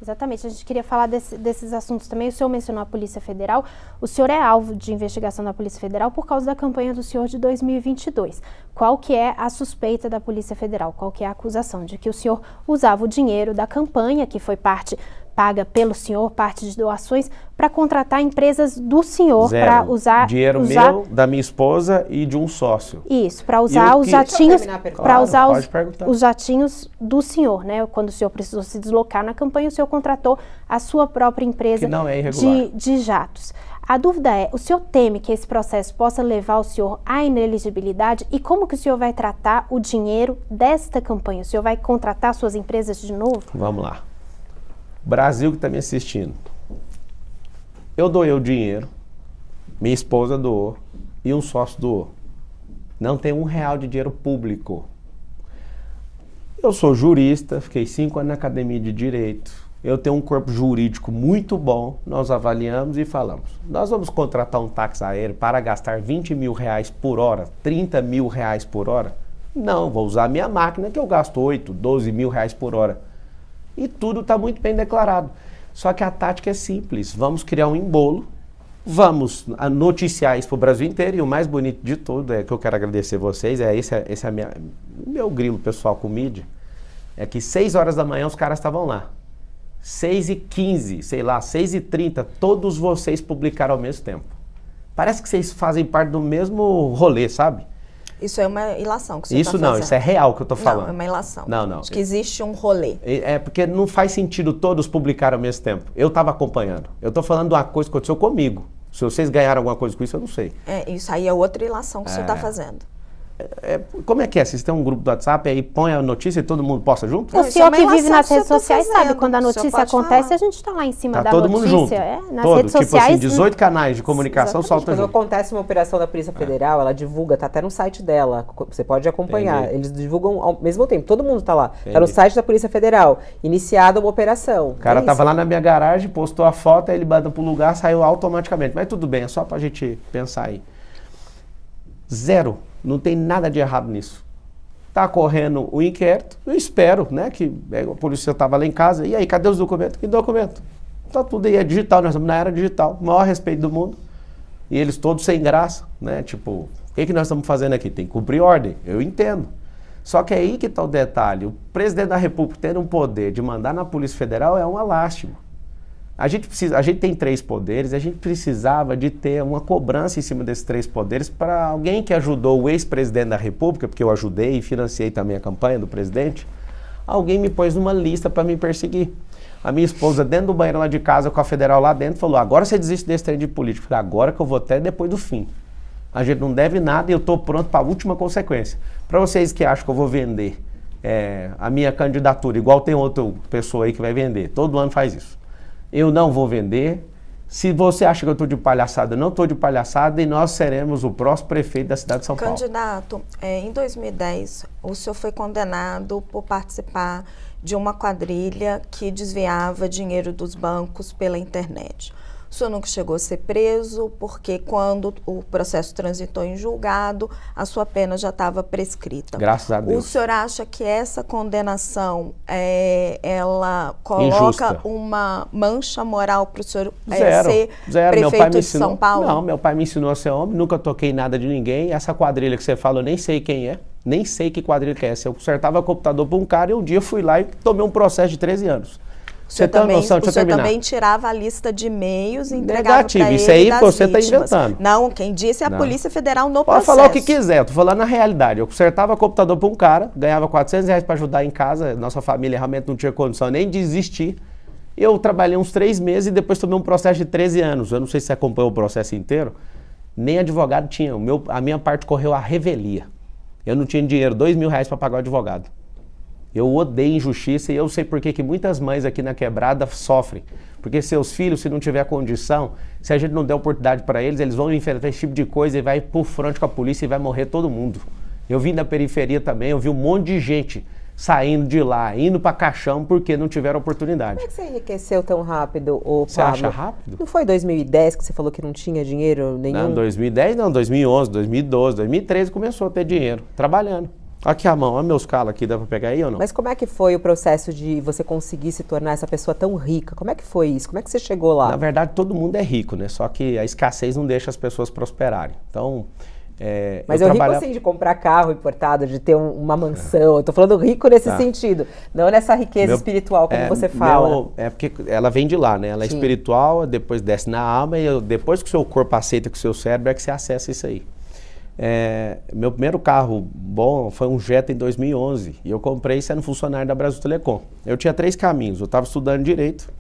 Exatamente, a gente queria falar desses assuntos também. O senhor mencionou a Polícia Federal. O senhor é alvo de investigação da Polícia Federal por causa da campanha do senhor de 2022. Qual que é a suspeita da Polícia Federal? Qual que é a acusação? De que o senhor usava o dinheiro da campanha, que foi parte paga pelo senhor, parte de doações, para contratar empresas do senhor Zero. para usar... Dinheiro meu, da minha esposa e de um sócio. Isso, para usar os jatinhos, os jatinhos do senhor, né? Quando o senhor precisou se deslocar na campanha, o senhor contratou a sua própria empresa de jatos. A dúvida é, o senhor teme que esse processo possa levar o senhor à inelegibilidade e como que o senhor vai tratar o dinheiro desta campanha? O senhor vai contratar suas empresas de novo? Vamos lá. Brasil que está me assistindo. Eu doei o dinheiro, minha esposa doou e um sócio doou. Não tem R$1 de dinheiro público. Eu sou jurista, fiquei 5 anos na academia de direito. Eu tenho um corpo jurídico muito bom, nós avaliamos e falamos. Nós vamos contratar um táxi aéreo para gastar R$20 mil por hora, R$30 mil por hora? Não, vou usar a minha máquina que eu gasto 8, 12 mil reais por hora. E tudo está muito bem declarado. Só que a tática é simples, vamos criar um embolo, vamos noticiar isso para o Brasil inteiro e o mais bonito de tudo, é que eu quero agradecer vocês, esse é meu grilo pessoal com mídia, é que 6 horas da manhã os caras estavam lá. 6h15, sei lá, 6h30, todos vocês publicaram ao mesmo tempo. Parece que vocês fazem parte do mesmo rolê, sabe? Isso é uma ilação que você Isso não, isso é real que eu tô falando. Não, é uma ilação. Não. Acho que existe um rolê. É porque não faz sentido todos publicarem ao mesmo tempo. Eu tava acompanhando. Eu tô falando de uma coisa que aconteceu comigo. Se vocês ganharam alguma coisa com isso, eu não sei. Isso aí é outra ilação que você tá fazendo. Como é que é? Vocês têm um grupo do WhatsApp, aí põe a notícia e todo mundo posta junto? O senhor que vive nas redes sociais sabe, quando a notícia acontece, a gente está lá em cima da todo notícia. Mundo junto. Nas redes sociais. Tipo assim, 18 canais de comunicação soltam junto. Quando acontece uma operação da Polícia Federal, ela divulga, tá até no site dela, você pode acompanhar. Entendi. Eles divulgam ao mesmo tempo, todo mundo tá lá. Tá no site da Polícia Federal, iniciada uma operação. O cara tava lá na minha garagem, postou a foto, aí ele manda pro lugar, saiu automaticamente. Mas tudo bem, é só pra gente pensar aí. Zero. Não tem nada de errado nisso. Tá correndo o inquérito, eu espero, né, que a polícia estava lá em casa, e aí, cadê os documentos? Que documento? Tá tudo aí, é digital, nós estamos na era digital, o maior respeito do mundo, e eles todos sem graça, né, tipo, o que nós estamos fazendo aqui? Tem que cumprir ordem, eu entendo. Só que é aí que está o detalhe, o presidente da República tendo um poder de mandar na Polícia Federal é uma lástima. A gente tem 3 poderes, a gente precisava de ter uma cobrança em cima desses 3 poderes para alguém que ajudou o ex-presidente da República, porque eu ajudei e financiei também a campanha do presidente, alguém me pôs numa lista para me perseguir. A minha esposa dentro do banheiro lá de casa com a federal lá dentro falou, agora você desiste desse trem de político. Eu falei, agora que eu vou até depois do fim. A gente não deve nada e eu estou pronto para a última consequência. Para vocês que acham que eu vou vender a minha candidatura, igual tem outra pessoa aí que vai vender, todo ano faz isso. Eu não vou vender. Se você acha que eu estou de palhaçada, eu não estou de palhaçada e nós seremos o próximo prefeito da cidade de São Paulo. Candidato, em 2010, o senhor foi condenado por participar de uma quadrilha que desviava dinheiro dos bancos pela internet. O senhor nunca chegou a ser preso, porque quando o processo transitou em julgado, a sua pena já estava prescrita. Graças a Deus. O senhor acha que essa condenação, ela coloca injusta. Uma mancha moral para o senhor Zero. ser prefeito de São Paulo? Não, meu pai me ensinou a ser homem, nunca toquei nada de ninguém. Essa quadrilha que você fala, eu nem sei quem é, nem sei que quadrilha que é essa. Eu consertava computador para um cara e um dia fui lá e tomei um processo de 13 anos. Você tem noção? Deixa eu terminar. Também tirava a lista de e-mails e entregava para ele. Isso aí você está inventando. Não, quem disse é a Polícia Federal no processo. Pode falar o que quiser, eu tô falando na realidade. Eu consertava computador para um cara, ganhava R$400 para ajudar em casa, nossa família realmente não tinha condição nem de existir. Eu trabalhei uns 3 meses e depois tomei um processo de 13 anos. Eu não sei se você acompanhou o processo inteiro. Nem advogado tinha. A minha parte correu à revelia. Eu não tinha dinheiro, R$2 mil para pagar o advogado. Eu odeio injustiça e eu sei por que muitas mães aqui na quebrada sofrem. Porque seus filhos, se não tiver condição, se a gente não der oportunidade para eles, eles vão enfrentar esse tipo de coisa e vai por frente com a polícia e vai morrer todo mundo. Eu vim da periferia também, eu vi um monte de gente saindo de lá, indo para caixão porque não tiveram oportunidade. Como é que você enriqueceu tão rápido, Pablo? Você acha rápido? Não foi 2010 que você falou que não tinha dinheiro nenhum? Não, 2010 não, 2011, 2012, 2013 começou a ter dinheiro, trabalhando. Aqui a mão, olha meus calos aqui, dá pra pegar aí ou não? Mas como é que foi o processo de você conseguir se tornar essa pessoa tão rica? Como é que foi isso? Como é que você chegou lá? Na verdade, todo mundo é rico, né? Só que a escassez não deixa as pessoas prosperarem. Então, Mas eu rico assim de comprar carro importado, de ter uma mansão. Eu tô falando rico nesse sentido, não nessa riqueza espiritual, como você fala. É porque ela vem de lá, né? Ela é espiritual, depois desce na alma e depois que o seu corpo aceita com o seu cérebro é que você acessa isso aí. Meu primeiro carro bom foi um Jetta em 2011 e eu comprei sendo funcionário da Brasil Telecom. Eu tinha 3 caminhos, eu estava estudando Direito,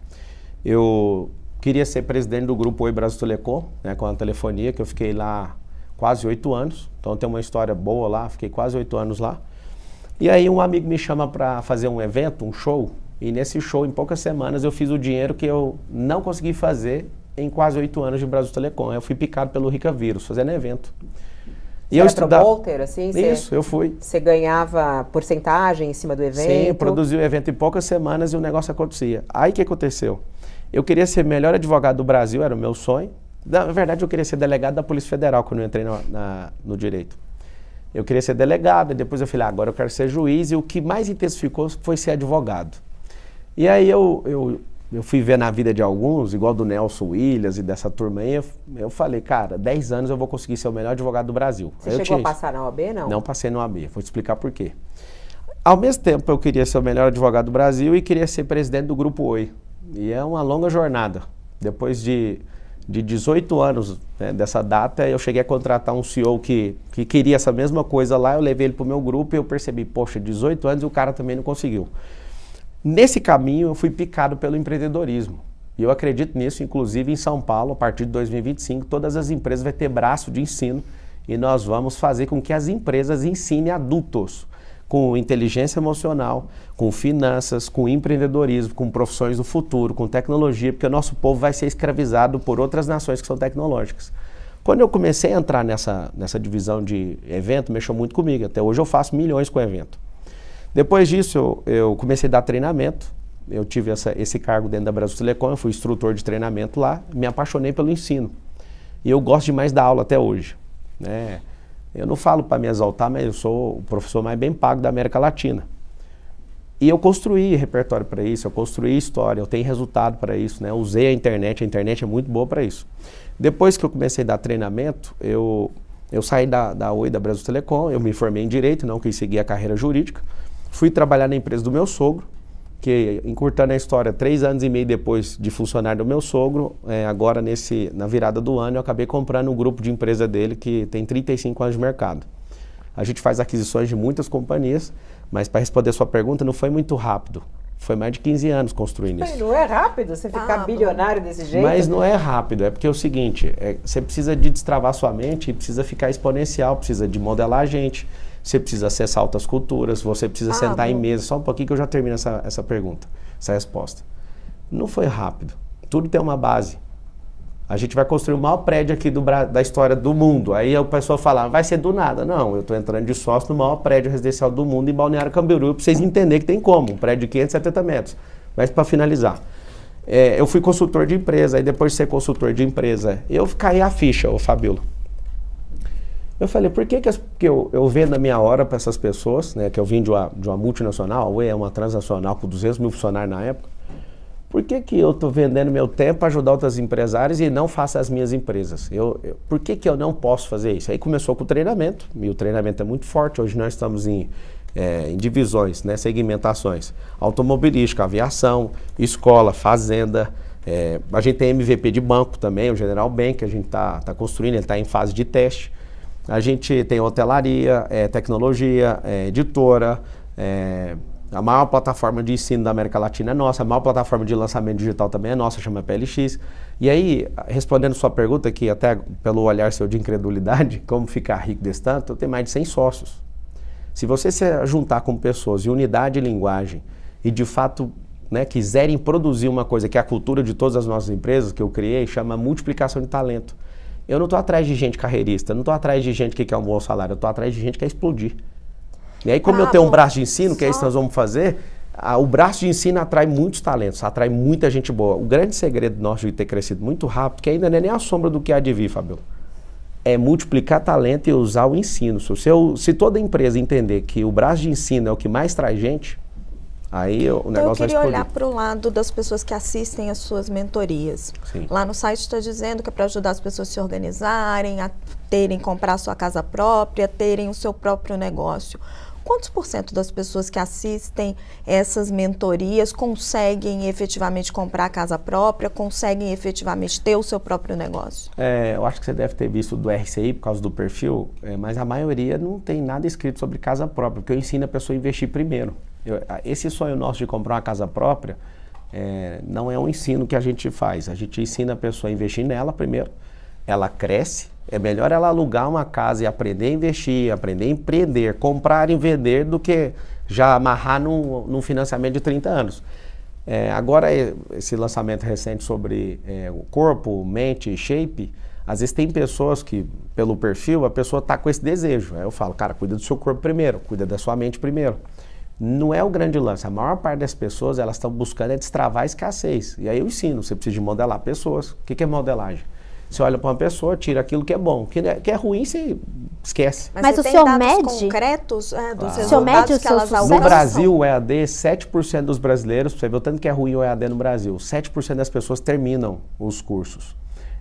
eu queria ser presidente do grupo Oi Brasil Telecom, né, com a telefonia, que eu fiquei lá quase 8 anos, então tem uma história boa lá, fiquei quase 8 anos lá. E aí um amigo me chama para fazer um evento, um show, e nesse show, em poucas semanas, eu fiz o dinheiro que eu não consegui fazer em quase 8 anos de Brasil Telecom. Eu fui picado pelo Rica Vírus, fazendo evento. E eu estudava... promoter, assim? Isso, eu fui. Você ganhava porcentagem em cima do evento? Sim, eu produzi o evento em poucas semanas e o negócio acontecia. Aí o que aconteceu? Eu queria ser melhor advogado do Brasil, era o meu sonho. Na verdade, eu queria ser delegado da Polícia Federal quando eu entrei no Direito. Eu queria ser delegado, e depois eu falei, agora eu quero ser juiz, e o que mais intensificou foi ser advogado. E aí eu fui ver na vida de alguns, igual do Nelson Williams e dessa turma aí, eu falei, cara, 10 anos eu vou conseguir ser o melhor advogado do Brasil. Você chegou a passar na OAB, não? Não passei na OAB, vou te explicar por quê. Ao mesmo tempo, eu queria ser o melhor advogado do Brasil e queria ser presidente do Grupo Oi. E é uma longa jornada. Depois de 18 anos, né, dessa data, eu cheguei a contratar um CEO que queria essa mesma coisa lá, eu levei ele para o meu grupo e eu percebi, poxa, 18 anos e o cara também não conseguiu. Nesse caminho, eu fui picado pelo empreendedorismo. E eu acredito nisso, inclusive em São Paulo, a partir de 2025, todas as empresas vão ter braço de ensino e nós vamos fazer com que as empresas ensinem adultos com inteligência emocional, com finanças, com empreendedorismo, com profissões do futuro, com tecnologia, porque o nosso povo vai ser escravizado por outras nações que são tecnológicas. Quando eu comecei a entrar nessa divisão de evento, mexeu muito comigo. Até hoje eu faço milhões com evento. Depois disso, eu comecei a dar treinamento. Eu tive esse cargo dentro da Brasil Telecom, eu fui instrutor de treinamento lá, me apaixonei pelo ensino. E eu gosto demais da aula até hoje, né? Eu não falo para me exaltar, mas eu sou o professor mais bem pago da América Latina. E eu construí repertório para isso, eu construí história, eu tenho resultado para isso, né? Eu usei a internet é muito boa para isso. Depois que eu comecei a dar treinamento, eu saí da Oi, da Brasil Telecom, eu me formei em Direito, não quis seguir a carreira jurídica. Fui trabalhar na empresa do meu sogro, que, encurtando a história, 3 anos e meio depois de funcionário do meu sogro, agora na virada do ano, eu acabei comprando um grupo de empresa dele que tem 35 anos de mercado. A gente faz aquisições de muitas companhias, mas para responder a sua pergunta, não foi muito rápido. Foi mais de 15 anos construindo isso. Não é rápido você ficar bilionário desse jeito? Mas não é rápido, é porque é o seguinte, você precisa de destravar sua mente e precisa ficar exponencial, precisa de modelar a gente. Você precisa acessar altas culturas, você precisa sentar em mesa. Só um pouquinho que eu já termino essa pergunta, essa resposta. Não foi rápido. Tudo tem uma base. A gente vai construir o maior prédio aqui da história do mundo. Aí o pessoal fala, vai ser do nada. Não, eu estou entrando de sócio no maior prédio residencial do mundo em Balneário Camboriú, para vocês entenderem que tem como. Um prédio de 570 metros. Mas para finalizar, eu fui consultor de empresa. Aí depois de ser consultor de empresa, eu caí a ficha, ô Fabíola. Eu falei, por que eu vendo a minha hora para essas pessoas, né, que eu vim de uma multinacional, a Oi é uma transnacional com 200 mil funcionários na época, por que eu estou vendendo meu tempo para ajudar outras empresários e não faço as minhas empresas? Por que eu não posso fazer isso? Aí começou com o treinamento, e o treinamento é muito forte, hoje nós estamos em divisões, né, segmentações, automobilística, aviação, escola, fazenda, a gente tem MVP de banco também, o General Bank, que a gente está construindo, ele está em fase de teste. A gente tem hotelaria, tecnologia, editora, a maior plataforma de ensino da América Latina é nossa, a maior plataforma de lançamento digital também é nossa, chama PLX. E aí, respondendo sua pergunta, que até pelo olhar seu de incredulidade, como ficar rico desse tanto, eu tenho mais de 100 sócios. Se você se juntar com pessoas de unidade de linguagem e de fato, né, quiserem produzir uma coisa que é a cultura de todas as nossas empresas que eu criei, chama multiplicação de talento. Eu não estou atrás de gente carreirista, não estou atrás de gente que quer um bom salário, eu estou atrás de gente que quer explodir. E aí, como eu tenho um braço de ensino, que é isso que nós vamos fazer, o braço de ensino atrai muitos talentos, atrai muita gente boa. O grande segredo nosso de ter crescido muito rápido, que ainda não é nem a sombra do que há de vir, Fabio, é multiplicar talento e usar o ensino. Se toda empresa entender que o braço de ensino é o que mais traz gente, Aí o Então, eu negócio vai queria explodir. olhar para o lado das pessoas que assistem às suas mentorias. Sim. Lá no site está dizendo que é para ajudar as pessoas a se organizarem, a comprar a sua casa própria, terem o seu próprio negócio. Quantos % das pessoas que assistem essas mentorias conseguem efetivamente comprar a casa própria, conseguem efetivamente ter o seu próprio negócio? Eu acho que você deve ter visto do RCI por causa do perfil, mas a maioria não tem nada escrito sobre casa própria, porque eu ensino a pessoa a investir primeiro. Esse sonho nosso de comprar uma casa própria não é um ensino que a gente faz. A gente ensina a pessoa a investir nela primeiro, ela cresce. É melhor ela alugar uma casa e aprender a investir, aprender a empreender, comprar e vender, do que já amarrar num financiamento de 30 anos. Agora, esse lançamento recente sobre o corpo, mente, shape, às vezes tem pessoas que, pelo perfil, a pessoa está com esse desejo. Aí eu falo, cara, cuida do seu corpo primeiro, cuida da sua mente primeiro. Não é o grande lance. A maior parte das pessoas, elas estão buscando destravar a escassez. E aí eu ensino, você precisa de modelar pessoas. O que é modelagem? Você olha para uma pessoa, tira aquilo que é bom. O que é ruim, você esquece. Mas você o tem senhor dados mede? concretos dos O senhor mede resultados o que seu elas sucesso? No alcançam? Brasil, o EAD, 7% dos brasileiros, você vê o tanto que é ruim o EAD no Brasil, 7% das pessoas terminam os cursos.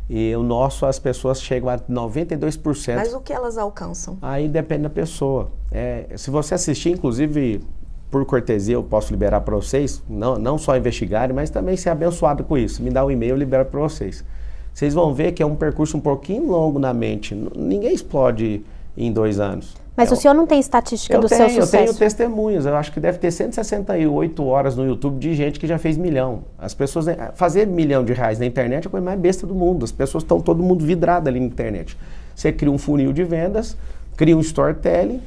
E o nosso, as pessoas chegam a 92%. Mas o que elas alcançam? Aí depende da pessoa. Se você assistir, inclusive, por cortesia, eu posso liberar para vocês, não só investigarem, mas também ser abençoado com isso. Me dá um e-mail, eu libero para vocês. Vocês vão ver que é um percurso um pouquinho longo na mente. Ninguém explode em 2 anos. Mas o senhor não tem estatística do seu sucesso? Eu tenho testemunhos. Eu acho que deve ter 168 horas no YouTube de gente que já fez milhão. As pessoas... Fazer R$ 1 milhão na internet é a coisa mais besta do mundo. As pessoas estão todo mundo vidrado ali na internet. Você cria um funil de vendas, cria um storytelling,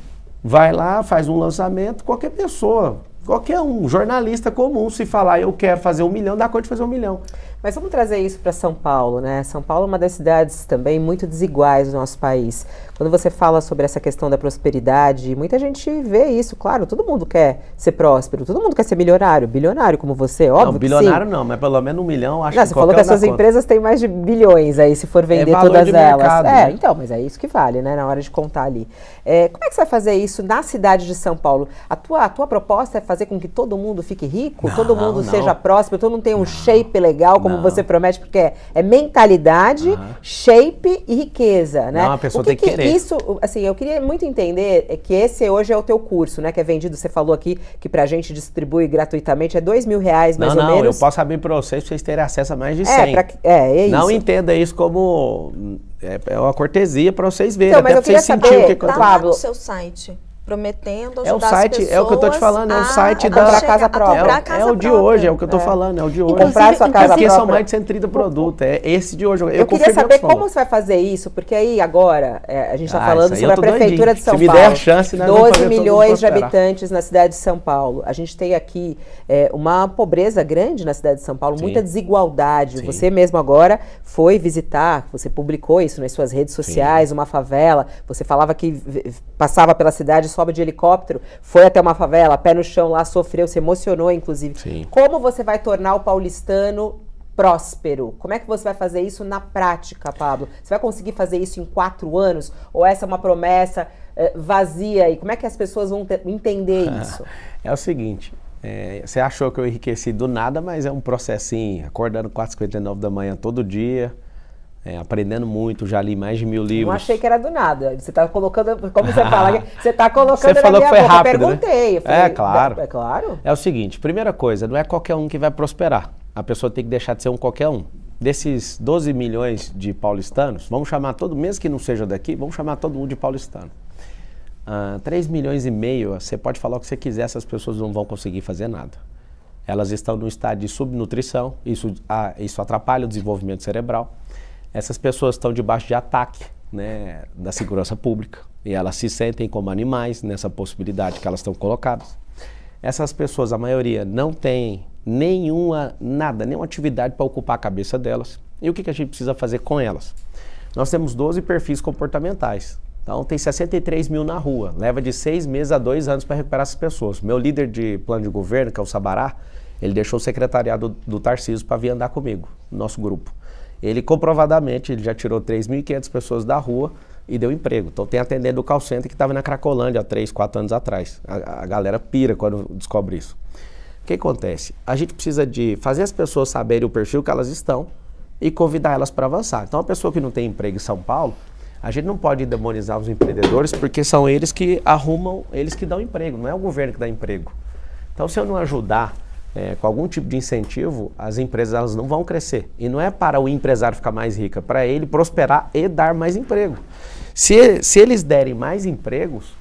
vai lá, faz um lançamento, qualquer pessoa... Qualquer um, jornalista comum, se falar eu quero fazer 1 milhão, dá conta de fazer 1 milhão. Mas vamos trazer isso para São Paulo, né? São Paulo é uma das cidades também muito desiguais do nosso país. Quando você fala sobre essa questão da prosperidade, muita gente vê isso, claro, todo mundo quer ser próspero, todo mundo quer ser milionário, bilionário como você, óbvio. Não, bilionário não, mas pelo menos 1 milhão, acho que você falou que as suas empresas têm mais de bilhões aí, se for vender valor todas de elas. mercado, né? Então, mas é isso que vale, né, na hora de contar ali. Como é que você vai fazer isso na cidade de São Paulo? A tua proposta é fazer com que todo mundo fique rico, todo mundo seja próspero, todo mundo tenha um shape legal, como você promete, porque é mentalidade, shape e riqueza, né? Não, a pessoa tem que querer. Isso, assim, eu queria muito entender que esse hoje é o teu curso, né? Que é vendido, você falou aqui que pra gente distribui gratuitamente, é R$2.000 mais ou menos. Não, eu posso abrir pra vocês terem acesso a mais de 100. É isso. Não entenda isso como... É uma cortesia pra vocês verem, Então, mas até eu pra vocês queria sentirem saber, o que eu tô Tá lá Pablo, no seu site, prometendo ajudar É o site, as pessoas é o que eu tô te falando, é o site da comprar casa própria. É o de hoje, é o que eu tô falando, é o de hoje. Comprar sua casa Porque são própria. mais de 130 produtos, é esse de hoje. Eu queria saber como você vai fazer isso, porque aí agora a gente está falando isso aí sobre eu a tô Prefeitura doidinho. de São Se me Paulo. der a chance, nós vamos 12 fazer todo mundo milhões de prosperar. habitantes na cidade de São Paulo. A gente tem aqui uma pobreza grande na cidade de São Paulo, muita desigualdade. Sim. Você mesmo agora foi visitar, você publicou isso nas suas redes sociais, uma favela. Você falava que passava pela cidade, sobe de helicóptero, foi até uma favela, pé no chão lá, sofreu, se emocionou, inclusive. Sim. Como você vai tornar o paulistano próspero? Como é que você vai fazer isso na prática, Pablo? Você vai conseguir fazer isso em 4 anos? Ou essa é uma promessa vazia? E como é que as pessoas vão entender isso? É o seguinte, você achou que eu enriqueci do nada, mas é um processinho, acordando 4h59 da manhã todo dia, aprendendo muito, já li mais de 1000 livros. Não achei que era do nada. Você está colocando, como você fala, você está colocando Você na falou minha que foi boca. rápido, Eu perguntei. Eu falei, claro. É claro. É o seguinte, primeira coisa, não é qualquer um que vai prosperar. A pessoa tem que deixar de ser um qualquer um. Desses 12 milhões de paulistanos, vamos chamar todo, mesmo que não seja daqui, vamos chamar todo mundo de paulistano. 3,5 milhões, você pode falar o que você quiser, essas pessoas não vão conseguir fazer nada. Elas estão num estado de subnutrição, isso atrapalha o desenvolvimento cerebral. Essas pessoas estão debaixo de ataque, né, da segurança pública e elas se sentem como animais nessa possibilidade que elas estão colocadas. Essas pessoas, a maioria, não tem nenhuma atividade para ocupar a cabeça delas. E o que a gente precisa fazer com elas? Nós temos 12 perfis comportamentais. Então tem 63 mil na rua, leva de 6 meses a 2 anos para recuperar essas pessoas. Meu líder de plano de governo, que é o Sabará, ele deixou o secretariado do Tarcísio para vir andar comigo, no nosso grupo. Ele comprovadamente, ele já tirou 3.500 pessoas da rua e deu emprego. Então tem atendente do call center que estava na Cracolândia há 3, 4 anos atrás. A galera pira quando descobre isso. O que acontece? A gente precisa de fazer as pessoas saberem o perfil que elas estão e convidar elas para avançar. Então, a pessoa que não tem emprego em São Paulo, a gente não pode demonizar os empreendedores porque são eles que arrumam, eles que dão emprego, não é o governo que dá emprego. Então, se eu não ajudar com algum tipo de incentivo, as empresas elas não vão crescer. E não é para o empresário ficar mais rico, é para ele prosperar e dar mais emprego. Se eles derem mais empregos,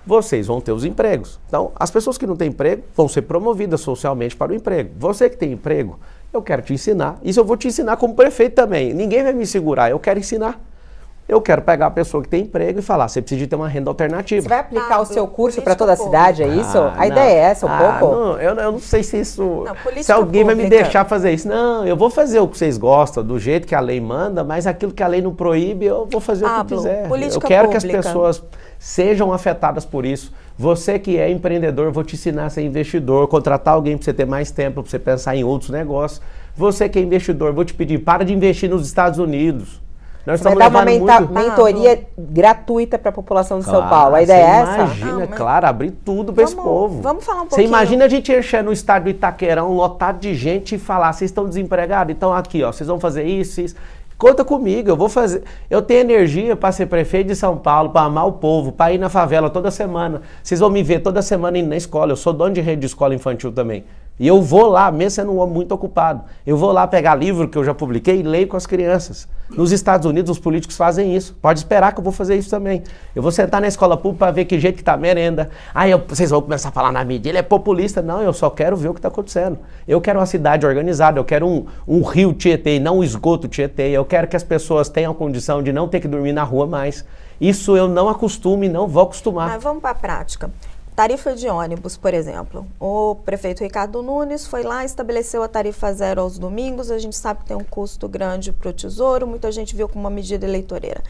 vocês vão ter os empregos. Então, as pessoas que não têm emprego vão ser promovidas socialmente para o emprego. Você que tem emprego, eu quero te ensinar. Isso eu vou te ensinar como prefeito também. Ninguém vai me segurar, eu quero ensinar. Eu quero pegar a pessoa que tem emprego e falar, você precisa de ter uma renda alternativa. Você vai aplicar o seu curso para toda a cidade, é isso? A ideia é essa, pouco? Não, eu não sei se isso... se alguém vai me deixar fazer isso. Não, eu vou fazer o que vocês gostam, do jeito que a lei manda, mas aquilo que a lei não proíbe, eu vou fazer o que quiser. Eu quero que as pessoas sejam afetadas por isso. Você que é empreendedor, vou te ensinar a ser investidor, contratar alguém para você ter mais tempo, para você pensar em outros negócios. Você que é investidor, vou te pedir, para de investir nos Estados Unidos. Nós vai dar uma mentoria gratuita para a população de São Paulo. A ideia é essa? Imagina, claro, abrir tudo para esse povo. Vamos falar um pouquinho. Você imagina a gente encher no estádio do Itaquerão, lotado de gente e falar, vocês estão desempregados? Então aqui, ó, vocês vão fazer isso, isso. Conta comigo, eu vou fazer. Eu tenho energia para ser prefeito de São Paulo, para amar o povo, para ir na favela toda semana. Vocês vão me ver toda semana indo na escola. Eu sou dono de rede de escola infantil também. E eu vou lá, mesmo sendo um homem muito ocupado, eu vou lá pegar livro que eu já publiquei e leio com as crianças. Nos Estados Unidos, os políticos fazem isso. Pode esperar que eu vou fazer isso também. Eu vou sentar na escola pública para ver que jeito que tá a merenda. Aí vocês vão começar a falar na mídia, ele é populista. Não, eu só quero ver o que está acontecendo. Eu quero uma cidade organizada, eu quero um rio Tietê e não um esgoto Tietê. Eu quero que as pessoas tenham a condição de não ter que dormir na rua mais. Isso eu não acostumo e não vou acostumar. Mas vamos para a prática. Tarifa de ônibus, por exemplo. O prefeito Ricardo Nunes foi lá, estabeleceu a tarifa zero aos domingos. A gente sabe que tem um custo grande para o Tesouro, muita gente viu como uma medida eleitoreira.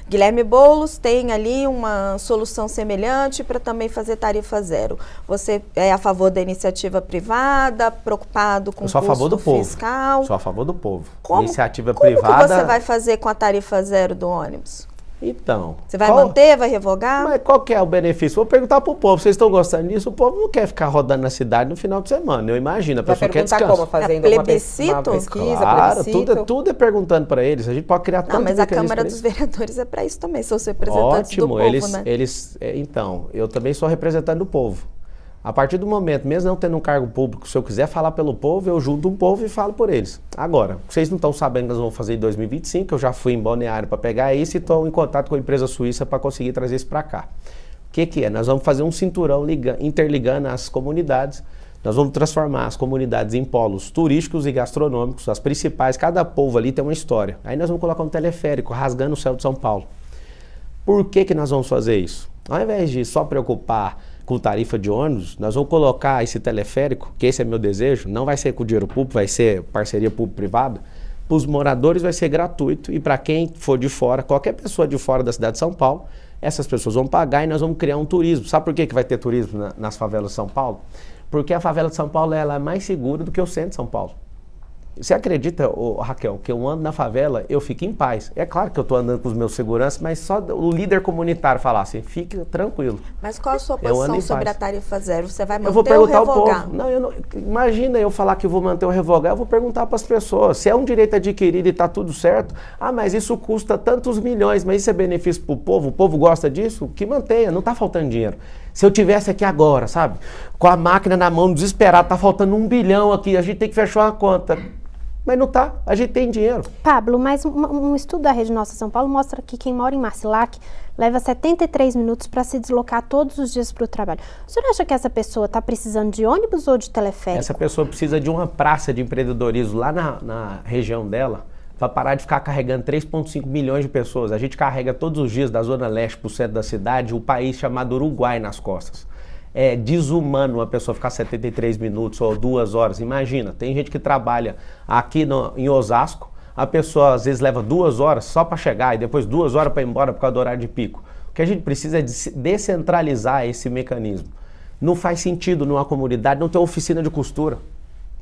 Guilherme Boulos tem ali uma solução semelhante para também fazer tarifa zero. Você é a favor da iniciativa privada, preocupado com o custo fiscal? Sou a favor do povo. Iniciativa privada... Como que você vai fazer com a tarifa zero do ônibus? Então... Você vai manter, vai revogar? Mas qual que é o benefício? Vou perguntar pro povo, vocês estão gostando disso? O povo não quer ficar rodando na cidade no final de semana, eu imagino. A pessoa quer descanso. Como fazendo uma pesquisa, claro, tudo é perguntando para eles. A gente pode criar tanto mas a Câmara dos Vereadores é para isso também, são os representantes do povo, né? Então, eu também sou representante do povo. A partir do momento, mesmo não tendo um cargo público, se eu quiser falar pelo povo, eu junto um povo e falo por eles. Agora, vocês não estão sabendo que nós vamos fazer em 2025, eu já fui em Balneário para pegar isso e estou em contato com a empresa suíça para conseguir trazer isso para cá. O que é? Nós vamos fazer um cinturão interligando as comunidades, nós vamos transformar as comunidades em polos turísticos e gastronômicos, as principais, cada povo ali tem uma história. Aí nós vamos colocar um teleférico rasgando o céu de São Paulo. Por que nós vamos fazer isso? Ao invés de só preocupar com tarifa de ônibus, nós vamos colocar esse teleférico, que esse é meu desejo, não vai ser com dinheiro público, vai ser parceria público-privada, para os moradores vai ser gratuito e para quem for de fora, qualquer pessoa de fora da cidade de São Paulo, essas pessoas vão pagar e nós vamos criar um turismo. Sabe por que vai ter turismo nas favelas de São Paulo? Porque a favela de São Paulo ela é mais segura do que o centro de São Paulo. Você acredita, Raquel, que eu ando na favela, eu fico em paz. É claro que eu estou andando com os meus seguranças, mas só o líder comunitário falar assim, fique tranquilo. Mas qual a sua posição sobre a tarifa zero? Você vai manter eu vou perguntar ou revogar? Ao povo. Não, imagina eu falar que vou manter ou revogar, eu vou perguntar para as pessoas. Se é um direito adquirido e está tudo certo, mas isso custa tantos milhões, mas isso é benefício para o povo gosta disso? Que mantenha, não está faltando dinheiro. Se eu tivesse aqui agora, sabe, com a máquina na mão, desesperado, está faltando 1 bilhão aqui, a gente tem que fechar uma conta. Mas não tá, a gente tem dinheiro. Pablo, mas um estudo da Rede Nossa São Paulo mostra que quem mora em Marcilac leva 73 minutos para se deslocar todos os dias para o trabalho. O senhor acha que essa pessoa está precisando de ônibus ou de teleférico? Essa pessoa precisa de uma praça de empreendedorismo lá na região dela para parar de ficar carregando 3,5 milhões de pessoas. A gente carrega todos os dias da Zona Leste para o centro da cidade o país chamado Uruguai nas costas. É desumano uma pessoa ficar 73 minutos ou 2 horas. Imagina, tem gente que trabalha aqui em Osasco, a pessoa às vezes leva 2 horas só para chegar e depois 2 horas para ir embora por causa do horário de pico. O que a gente precisa é descentralizar esse mecanismo. Não faz sentido numa comunidade não ter oficina de costura.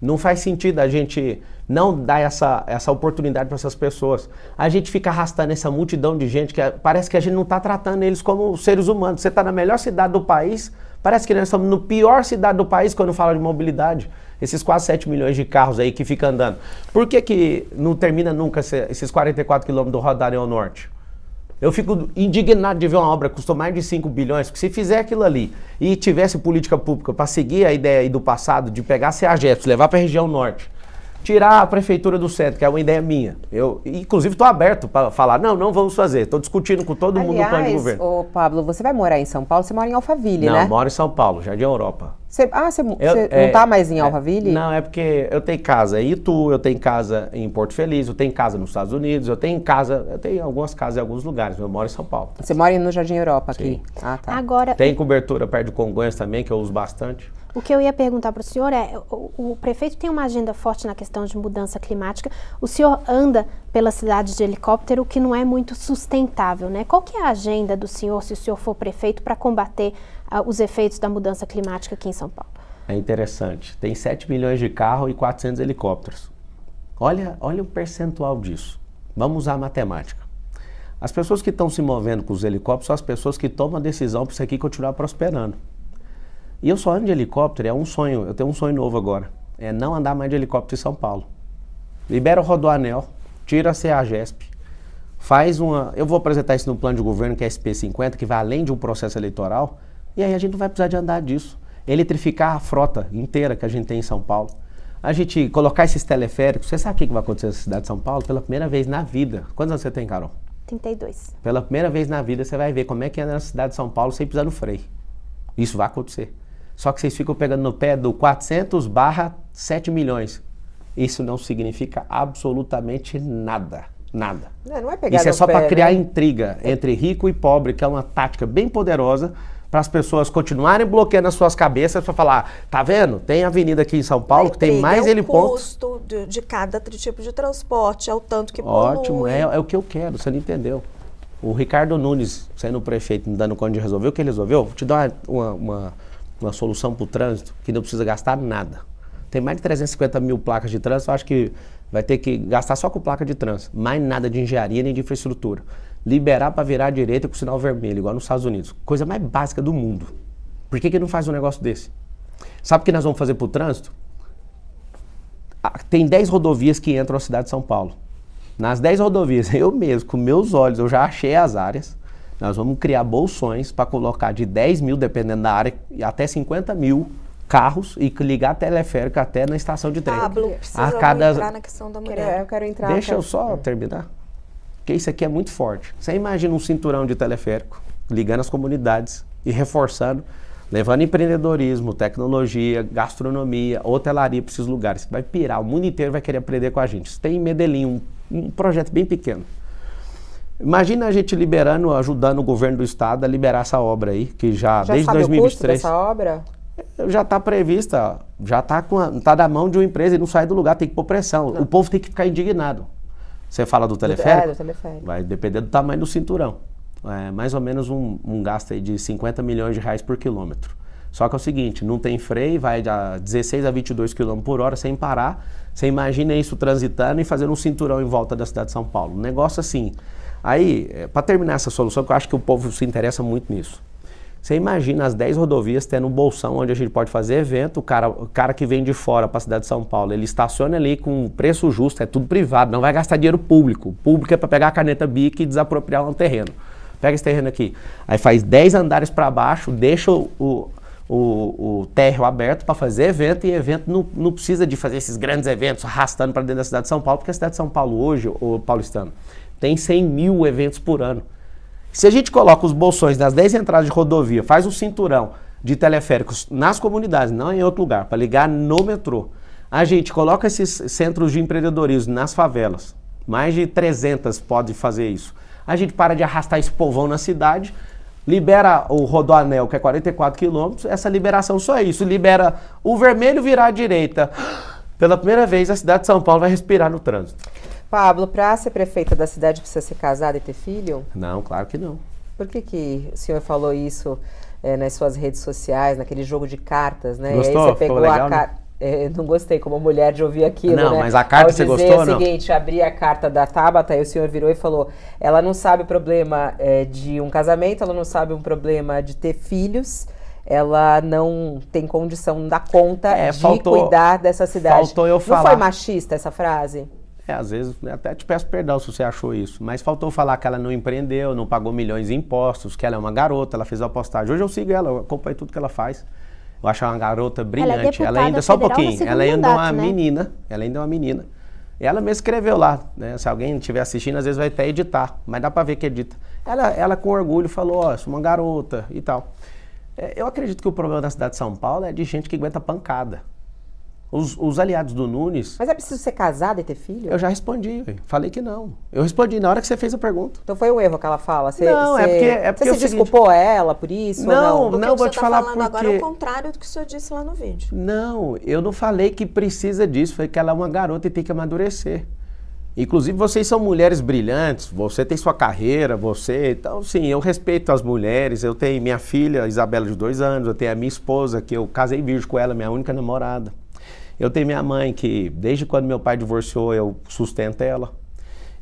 Não faz sentido a gente não dar essa oportunidade para essas pessoas. A gente fica arrastando essa multidão de gente que parece que a gente não está tratando eles como seres humanos. Você está na melhor cidade do país, Parece que nós estamos no pior cidade do país quando fala de mobilidade. Esses quase 7 milhões de carros aí que ficam andando. Por que não termina nunca esses 44 quilômetros do Rodoanel Norte? Eu fico indignado de ver uma obra que custou mais de 5 bilhões, porque se fizer aquilo ali e tivesse política pública para seguir a ideia aí do passado de pegar a CEAGESP, levar para a região norte, tirar a prefeitura do centro, que é uma ideia minha. Eu, inclusive, estou aberto para falar, não vamos fazer. Estou discutindo com todo mundo no plano de governo. Ô, Pablo, você vai morar em São Paulo? Você mora em Alphaville, né? Não, moro em São Paulo, Jardim Europa. Você não está mais em Alphaville? Não, é porque eu tenho casa em Itu, eu tenho casa em Porto Feliz, eu tenho casa nos Estados Unidos, eu tenho algumas casas em alguns lugares, mas eu moro em São Paulo. Você mora no Jardim Europa aqui? Sim. Ah, tá. Agora, tem cobertura perto do Congonhas também, que eu uso bastante. o que eu ia perguntar para o senhor é, o prefeito tem uma agenda forte na questão de mudança climática, o senhor anda pela cidade de helicóptero, o que não é muito sustentável, né? Qual que é a agenda do senhor, se o senhor for prefeito, para combater os efeitos da mudança climática aqui em São Paulo? É interessante, tem 7 milhões de carros e 400 helicópteros. Olha o percentual disso. Vamos usar a matemática. As pessoas que estão se movendo com os helicópteros são as pessoas que tomam a decisão para isso aqui continuar prosperando. E eu só ando de helicóptero, é um sonho, eu tenho um sonho novo agora, é não andar mais de helicóptero em São Paulo. Libera o Rodoanel, tira a CEAGESP, eu vou apresentar isso no plano de governo, que é SP50, que vai além de um processo eleitoral, e aí a gente não vai precisar de andar disso. Eletrificar a frota inteira que a gente tem em São Paulo. A gente colocar esses teleféricos. Você sabe o que vai acontecer na cidade de São Paulo? Pela primeira vez na vida. Quantos anos você tem, Carol? 32. Pela primeira vez na vida você vai ver como é que anda na cidade de São Paulo sem pisar no freio. Isso vai acontecer. Só que vocês ficam pegando no pé do 400/7 milhões. Isso não significa absolutamente nada. Nada. Não é pegar Isso é no só pé, para criar né? intriga entre rico e pobre, que é uma tática bem poderosa para as pessoas continuarem bloqueando as suas cabeças para falar, tá vendo? Tem avenida aqui em São Paulo que tem mais helipontos. É o custo de cada tipo de transporte, é o tanto que Ótimo, polui. é o que eu quero, você não entendeu. O Ricardo Nunes, sendo prefeito, não dando conta de resolver, o que ele resolveu? Vou te dar uma solução para o trânsito que não precisa gastar nada. Tem mais de 350 mil placas de trânsito, eu acho que vai ter que gastar só com placa de trânsito. Mais nada de engenharia nem de infraestrutura. Liberar para virar à direita com sinal vermelho, igual nos Estados Unidos. Coisa mais básica do mundo. Por que não faz um negócio desse? Sabe o que nós vamos fazer para o trânsito? Tem 10 rodovias que entram na cidade de São Paulo. Nas 10 rodovias, eu mesmo, com meus olhos, eu já achei as áreas. Nós vamos criar bolsões para colocar de 10 mil, dependendo da área, até 50 mil carros e ligar teleférico até na estação de trem. Pablo, precisa entrar na questão da mulher. Eu quero entrar. Deixa eu só terminar. Porque isso aqui é muito forte. Você imagina um cinturão de teleférico ligando as comunidades e reforçando, levando empreendedorismo, tecnologia, gastronomia, hotelaria para esses lugares. Vai pirar, o mundo inteiro vai querer aprender com a gente. Isso tem em Medellín um projeto bem pequeno. Imagina a gente liberando, ajudando o governo do estado a liberar essa obra aí, que já desde sabe 2023. O custo dessa obra? Já está prevista, já está na mão de uma empresa e não sai do lugar, tem que pôr pressão. Não. O povo tem que ficar indignado. Você fala do teleférico? Do teleférico. Vai depender do tamanho do cinturão. É mais ou menos um gasto aí de 50 milhões de reais por quilômetro. Só que é o seguinte, não tem freio, vai de 16 a 22 km por hora sem parar. Você imagina isso transitando e fazendo um cinturão em volta da cidade de São Paulo. Um negócio assim. Aí, para terminar essa solução, que eu acho que o povo se interessa muito nisso. Você imagina as 10 rodovias tendo um bolsão onde a gente pode fazer evento, o cara que vem de fora para a cidade de São Paulo, ele estaciona ali com um preço justo, é tudo privado, não vai gastar dinheiro público. O público é para pegar a caneta BIC e desapropriar um terreno. Pega esse terreno aqui, aí faz 10 andares para baixo, deixa o térreo aberto para fazer evento, e evento não precisa de fazer esses grandes eventos arrastando para dentro da cidade de São Paulo, porque a cidade de São Paulo hoje, o paulistano, tem 100 mil eventos por ano. Se a gente coloca os bolsões nas 10 entradas de rodovia, faz um cinturão de teleféricos nas comunidades, não em outro lugar, para ligar no metrô, a gente coloca esses centros de empreendedorismo nas favelas, mais de 300 pode fazer isso, a gente para de arrastar esse povão na cidade, libera o Rodoanel, que é 44 quilômetros, essa liberação só é isso, libera o vermelho virar à direita. Pela primeira vez a cidade de São Paulo vai respirar no trânsito. Pablo, para ser prefeita da cidade precisa ser casada e ter filho? Não, claro que não. Por que o senhor falou isso nas suas redes sociais, naquele jogo de cartas, né? Gostou? E aí você pegou legal, a carta. Não gostei como mulher de ouvir aquilo, não, né? Mas a carta você gostou ou não? O seguinte, abri a carta da Tabata e o senhor virou e falou, ela não sabe o problema de um casamento, ela não sabe um problema de ter filhos, ela não tem condição, não dá conta de faltou- cuidar dessa cidade. faltou eu Não foi falar. machista essa frase? Às vezes, até te peço perdão se você achou isso, mas faltou falar que ela não empreendeu, não pagou milhões em impostos, que ela é uma garota, ela fez uma postagem. Hoje eu sigo ela, eu acompanho tudo que ela faz. Eu acho ela uma garota brilhante. deputada Ela ainda, só um federal no pouquinho, segundo ela ainda é uma mandato, né? menina, ela ainda é uma menina. E ela mesma escreveu lá, né? Se alguém estiver assistindo, às vezes vai até editar, mas dá pra ver que edita. Ela com orgulho falou, ó, sou uma garota e tal. Eu acredito que o problema da cidade de São Paulo é de gente que aguenta pancada. Os aliados do Nunes, Mas é preciso ser casada e ter filho? eu já respondi, falei que não. Eu respondi na hora que você fez a pergunta. Então foi um erro que ela fala? Não, é porque Você é se o seguinte- desculpou a ela por isso Não, ou não? Porque o que vou você te tá falar falando agora é porque- o contrário do que o senhor disse lá no vídeo. Não, eu não falei que precisa disso, falei que ela é uma garota e tem que amadurecer. Inclusive, vocês são mulheres brilhantes, você tem sua carreira, então sim, eu respeito as mulheres, eu tenho minha filha, Isabela, de 2 anos, eu tenho a minha esposa, que eu casei virgem com ela, minha única namorada. Eu tenho minha mãe, que desde quando meu pai divorciou, eu sustento ela.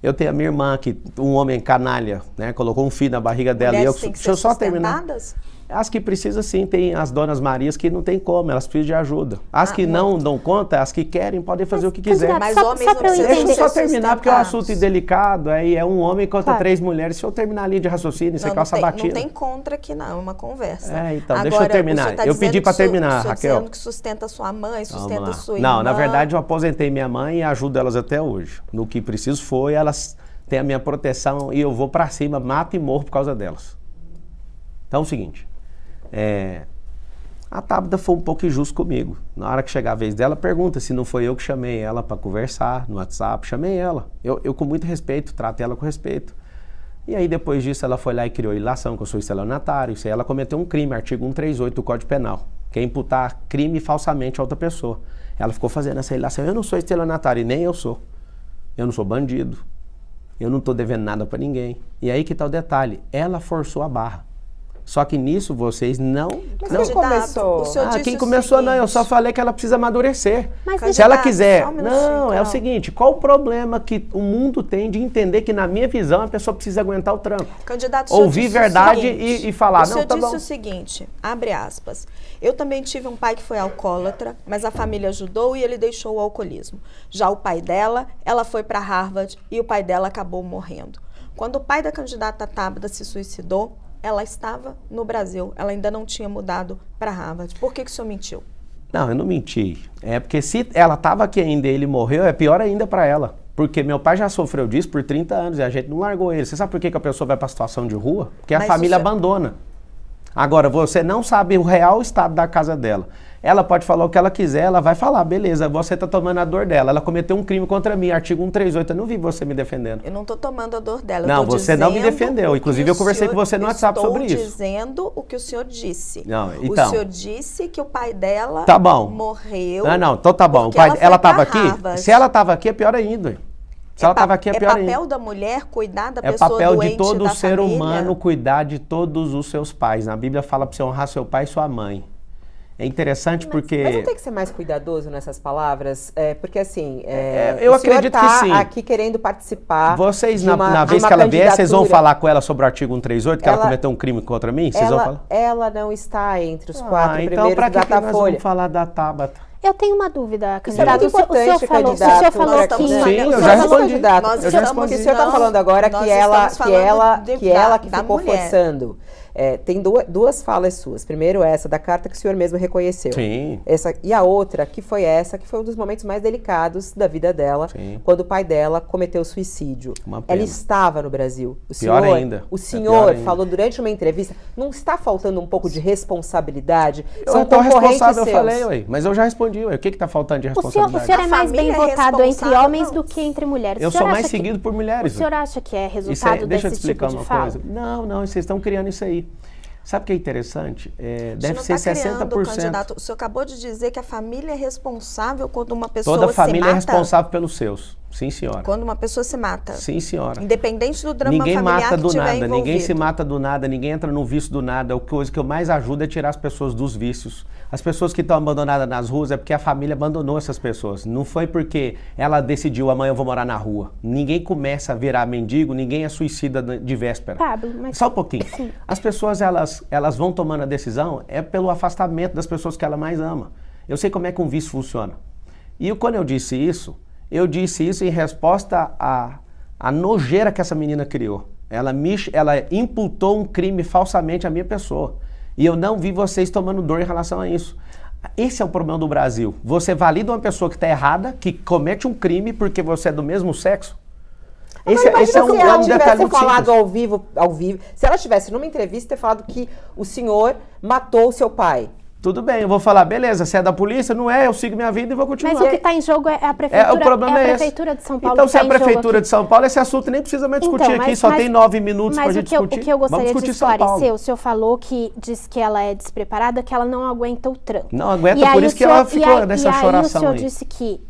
Eu tenho a minha irmã, que um homem canalha, né, colocou um filho na barriga dela. Mulheres E têm que deixa eu ser só terminar. sustentadas? As que precisam sim, tem as donas Marias que não tem como, elas precisam de ajuda. As que não dão conta, as que querem, podem fazer o que quiser. Mas Só- homens só não pra eu precisam Deixa eu ser só terminar, porque o assunto é sustentados. delicado, aí é um homem contra Claro. 3 mulheres. Se eu terminar a linha de raciocínio, você Não, quer uma sabatina. não tem contra aqui não, é uma conversa. Então, Agora, deixa eu terminar. o senhor tá Eu dizendo pedi que pra o senhor- terminar, o senhor Raquel. dizendo que sustenta sua mãe, sustenta Vamos lá. sua irmã. Não, na verdade eu aposentei minha mãe e ajudo elas até hoje. No que preciso foi, elas têm a minha proteção e eu vou pra cima, mato e morro por causa delas. Então é o seguinte, a Tabata foi um pouco injusta comigo. Na hora que chegar a vez dela, pergunta se não foi eu que chamei ela pra conversar no WhatsApp, chamei ela. Eu com muito respeito, trato ela com respeito. E aí depois disso ela foi lá e criou ilação, que eu sou estelionatário. Isso aí ela cometeu um crime, artigo 138 do Código Penal, que é imputar crime falsamente a outra pessoa. Ela ficou fazendo essa ilação. Eu não sou estelionatário e nem eu sou. Eu não sou bandido. Eu não tô devendo nada pra ninguém. E aí que tá o detalhe, ela forçou a barra. Só que nisso vocês não... Mas não quem começou? O senhor disse quem o começou não, eu seguinte. só falei que ela precisa amadurecer. Mas Se ela Candidato, quiser... só um minutinho, Não, é o Carol. seguinte, qual o problema que o mundo tem de entender que na minha visão a pessoa precisa aguentar o tranco? Candidato, o senhor Ouvir disse o verdade seguinte, e falar, o senhor não, tá disse bom. o seguinte, abre aspas, eu também tive um pai que foi alcoólatra, mas a família ajudou e ele deixou o alcoolismo. Já o pai dela, ela foi para Harvard e o pai dela acabou morrendo. Quando o pai da candidata Tabata se suicidou, ela estava no Brasil, ela ainda não tinha mudado para Harvard. Por que o senhor mentiu? Não, eu não menti. É porque se ela estava aqui ainda e ele morreu, é pior ainda para ela. Porque meu pai já sofreu disso por 30 anos e a gente não largou ele. Você sabe por que a pessoa vai para a situação de rua? Porque a Mas família o senhor- abandona. Agora, você não sabe o real estado da casa dela. Ela pode falar o que ela quiser, ela vai falar, beleza, você está tomando a dor dela. Ela cometeu um crime contra mim, artigo 138, eu não vi você me defendendo. Eu não estou tomando a dor dela. Não, eu tô você não me dizendo defendeu. o que Inclusive, o eu conversei senhor- com você no WhatsApp sobre isso. Estou dizendo o que o senhor disse. Não, então. O senhor disse que o pai dela Tá bom. morreu. Não, então tá bom. O porque pai, foi ela estava pra aqui? Harvard. Se ela estava aqui, é pior ainda. Se ela estava aqui, é pior ainda. papel da mulher cuidar da É pessoa papel doente de todo da ser família? humano cuidar de todos os seus pais. Na Bíblia fala para você honrar seu pai e sua mãe. É interessante porque... Mas não tem que ser mais cuidadoso nessas palavras? Porque assim, eu o senhor acredito tá que sim. aqui querendo participar Vocês, de na uma vez de que uma ela vier, vocês vão candidatura. falar com ela sobre o artigo 138, que ela Ela- cometeu um crime contra mim? Vocês vão falar? Ela não está entre os 4 então primeiros pra da que nós Datafolha. vamos falar da Tabata? Eu tenho uma dúvida, Isso é candidato. muito importante, o senhor candidato. falou Nós aqui... estamos Sim, falando- eu o já senhor falou- respondi. Candidato, Nós o senhor estamos- porque o senhor está não, falando agora nós que ela estamos falando que ela que da ficou mulher. forçando. Tem duas falas suas. Primeiro essa da carta que o senhor mesmo reconheceu. Sim. E a outra, que foi essa, que foi um dos momentos mais delicados da vida dela, Sim. quando o pai dela cometeu suicídio. Uma pena. Ela estava no Brasil. Pior ainda. O É senhor pior ainda. falou durante uma entrevista, não está faltando um pouco de responsabilidade? Eu tô responsável, eu falei, ué. Mas eu já respondi, ué. O que está faltando de O senhor responsabilidade? é mais bem A família é votado entre responsável, homens não. do que entre mulheres. Eu O senhor sou mais acha que- seguido por mulheres. O senhor ué. acha que é Isso resultado deixa eu te desse explicar tipo de uma fala? coisa. Não, vocês estão criando isso aí. Sabe o que é interessante? A gente Deve não ser tá criando, 60%. candidato. O senhor acabou de dizer que a família é responsável quando uma pessoa Toda se família é mata? responsável pelos seus. Sim, senhora. Quando uma pessoa se mata. Sim, senhora. Independente do drama ninguém familiar mata que do tiver nada, envolvido. ninguém se mata do nada, ninguém entra no vício do nada. A coisa que eu mais ajudo é tirar as pessoas dos vícios. As pessoas que estão abandonadas nas ruas é porque a família abandonou essas pessoas. Não foi porque ela decidiu, amanhã eu vou morar na rua. Ninguém começa a virar mendigo, ninguém é suicida de véspera. Pablo, mas... Só um pouquinho. Sim. As pessoas, elas vão tomando a decisão pelo afastamento das pessoas que ela mais ama. Eu sei como é que um vício funciona. E quando eu disse isso em resposta à nojeira que essa menina criou. Ela imputou um crime falsamente à minha pessoa. E eu não vi vocês tomando dor em relação a isso. Esse é o problema do Brasil. Você valida uma pessoa que está errada, que comete um crime porque você é do mesmo sexo? Esse é um se ela detalhe tivesse muito falado simples. ao vivo, se ela tivesse numa entrevista ter falado que o senhor matou o seu pai. Tudo bem, eu vou falar, beleza, você é da polícia? Não é, eu sigo minha vida e vou continuar. Mas o que está em jogo é a prefeitura, o problema é prefeitura de São Paulo. Então, se é a tá em jogo prefeitura aqui. de São Paulo, esse assunto nem precisa mais discutir aqui, só tem 9 minutos para a gente discutir. Mas o que eu gostaria de Vamos discutir São Paulo. esclarecer, o senhor falou que diz que ela é despreparada, que ela não aguenta o tranco. Não aguenta, por isso que ela ficou nessa choração aí. O senhor aí. disse que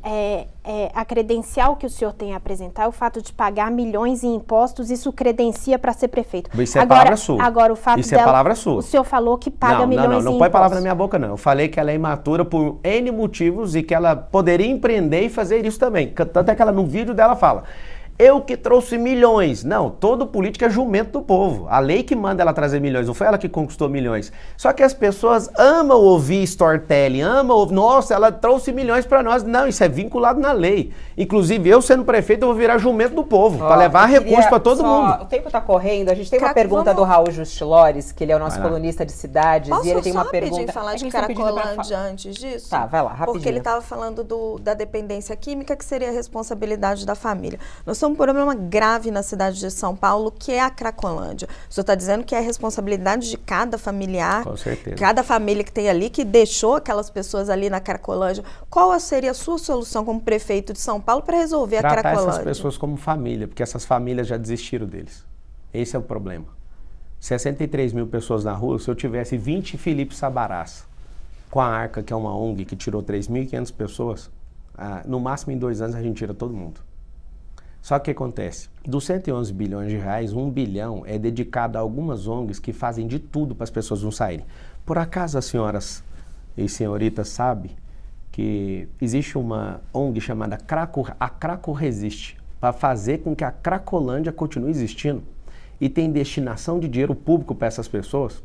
a credencial que o senhor tem a apresentar é o fato de pagar milhões em impostos, isso credencia para ser prefeito. Isso é palavra sua. Agora, o fato isso dela, é palavra sua. O senhor falou que paga milhões em impostos. Não põe palavra na minha boca, não. Eu falei que ela é imatura por N motivos e que ela poderia empreender e fazer isso também. Tanto é que ela, no vídeo dela, fala: eu que trouxe milhões. Não, todo político é jumento do povo. A lei que manda ela trazer milhões, não foi ela que conquistou milhões. Só que as pessoas amam ouvir storytelling, amam ouvir, nossa, ela trouxe milhões para nós. Não, isso é vinculado na lei. Inclusive, eu sendo prefeito, eu vou virar jumento do povo, para levar recursos para todo mundo. O tempo está correndo, a gente tem uma pergunta do Raul Justilores, que ele é o nosso colunista de cidades, e ele tem uma pergunta. Posso falar de Cracolândia antes disso? Tá, vai lá, rapidinho. Porque ele estava falando da dependência química, que seria a responsabilidade da família. Nós temos um problema grave na cidade de São Paulo, que é a Cracolândia. O senhor está dizendo que é a responsabilidade de cada familiar, com certeza, cada família que tem ali, que deixou aquelas pessoas ali na Cracolândia. Qual seria a sua solução como prefeito de São Paulo para resolver a Cracolândia? Tratar essas pessoas como família, porque essas famílias já desistiram deles. Esse é o problema. 63 mil pessoas na rua, se eu tivesse 20 Felipe Sabarás, com a Arca, que é uma ONG que tirou 3.500 pessoas, no máximo em 2 anos a gente tira todo mundo. Só que o que acontece? Dos 111 bilhões de reais, 1 bilhão é dedicado a algumas ONGs que fazem de tudo para as pessoas não saírem. Por acaso as senhoras e senhoritas sabem que existe uma ONG chamada a Craco Resiste, para fazer com que a Cracolândia continue existindo e tem destinação de dinheiro público para essas pessoas?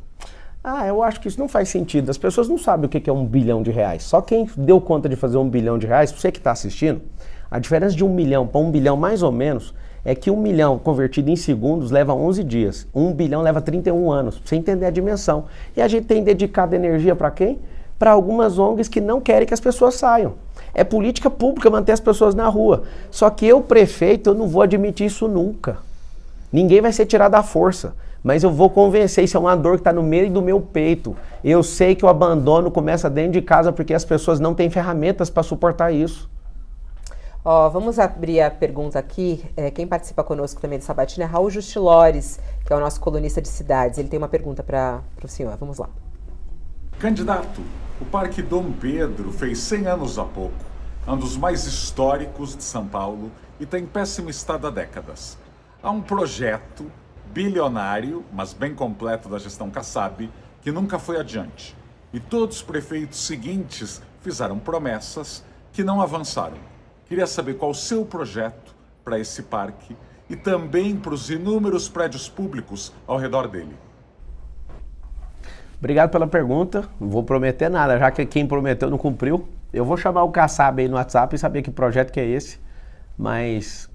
Eu acho que isso não faz sentido. As pessoas não sabem o que é 1 bilhão de reais. Só quem deu conta de fazer 1 bilhão de reais, você que está assistindo, a diferença de 1 milhão para 1 bilhão mais ou menos é que 1 milhão convertido em segundos leva 11 dias. 1 bilhão leva 31 anos, pra você entender a dimensão. E a gente tem dedicado energia para quem? Para algumas ONGs que não querem que as pessoas saiam. É política pública manter as pessoas na rua. Só que eu, prefeito, eu não vou admitir isso nunca. Ninguém vai ser tirado à força. Mas eu vou convencer, isso é uma dor que está no meio do meu peito. Eu sei que o abandono começa dentro de casa porque as pessoas não têm ferramentas para suportar isso. Vamos abrir a pergunta aqui. Quem participa conosco também do Sabatina é Raul Justilores, que é o nosso colunista de cidades. Ele tem uma pergunta para o senhor. Vamos lá. Candidato, o Parque Dom Pedro fez 100 anos há pouco. É um dos mais históricos de São Paulo e está em péssimo estado há décadas. Há um projeto bilionário, mas bem completo da gestão Kassab, que nunca foi adiante. E todos os prefeitos seguintes fizeram promessas que não avançaram. Queria saber qual o seu projeto para esse parque e também para os inúmeros prédios públicos ao redor dele. Obrigado pela pergunta. Não vou prometer nada, já que quem prometeu não cumpriu. Eu vou chamar o Kassab aí no WhatsApp e saber que projeto que é esse. Mas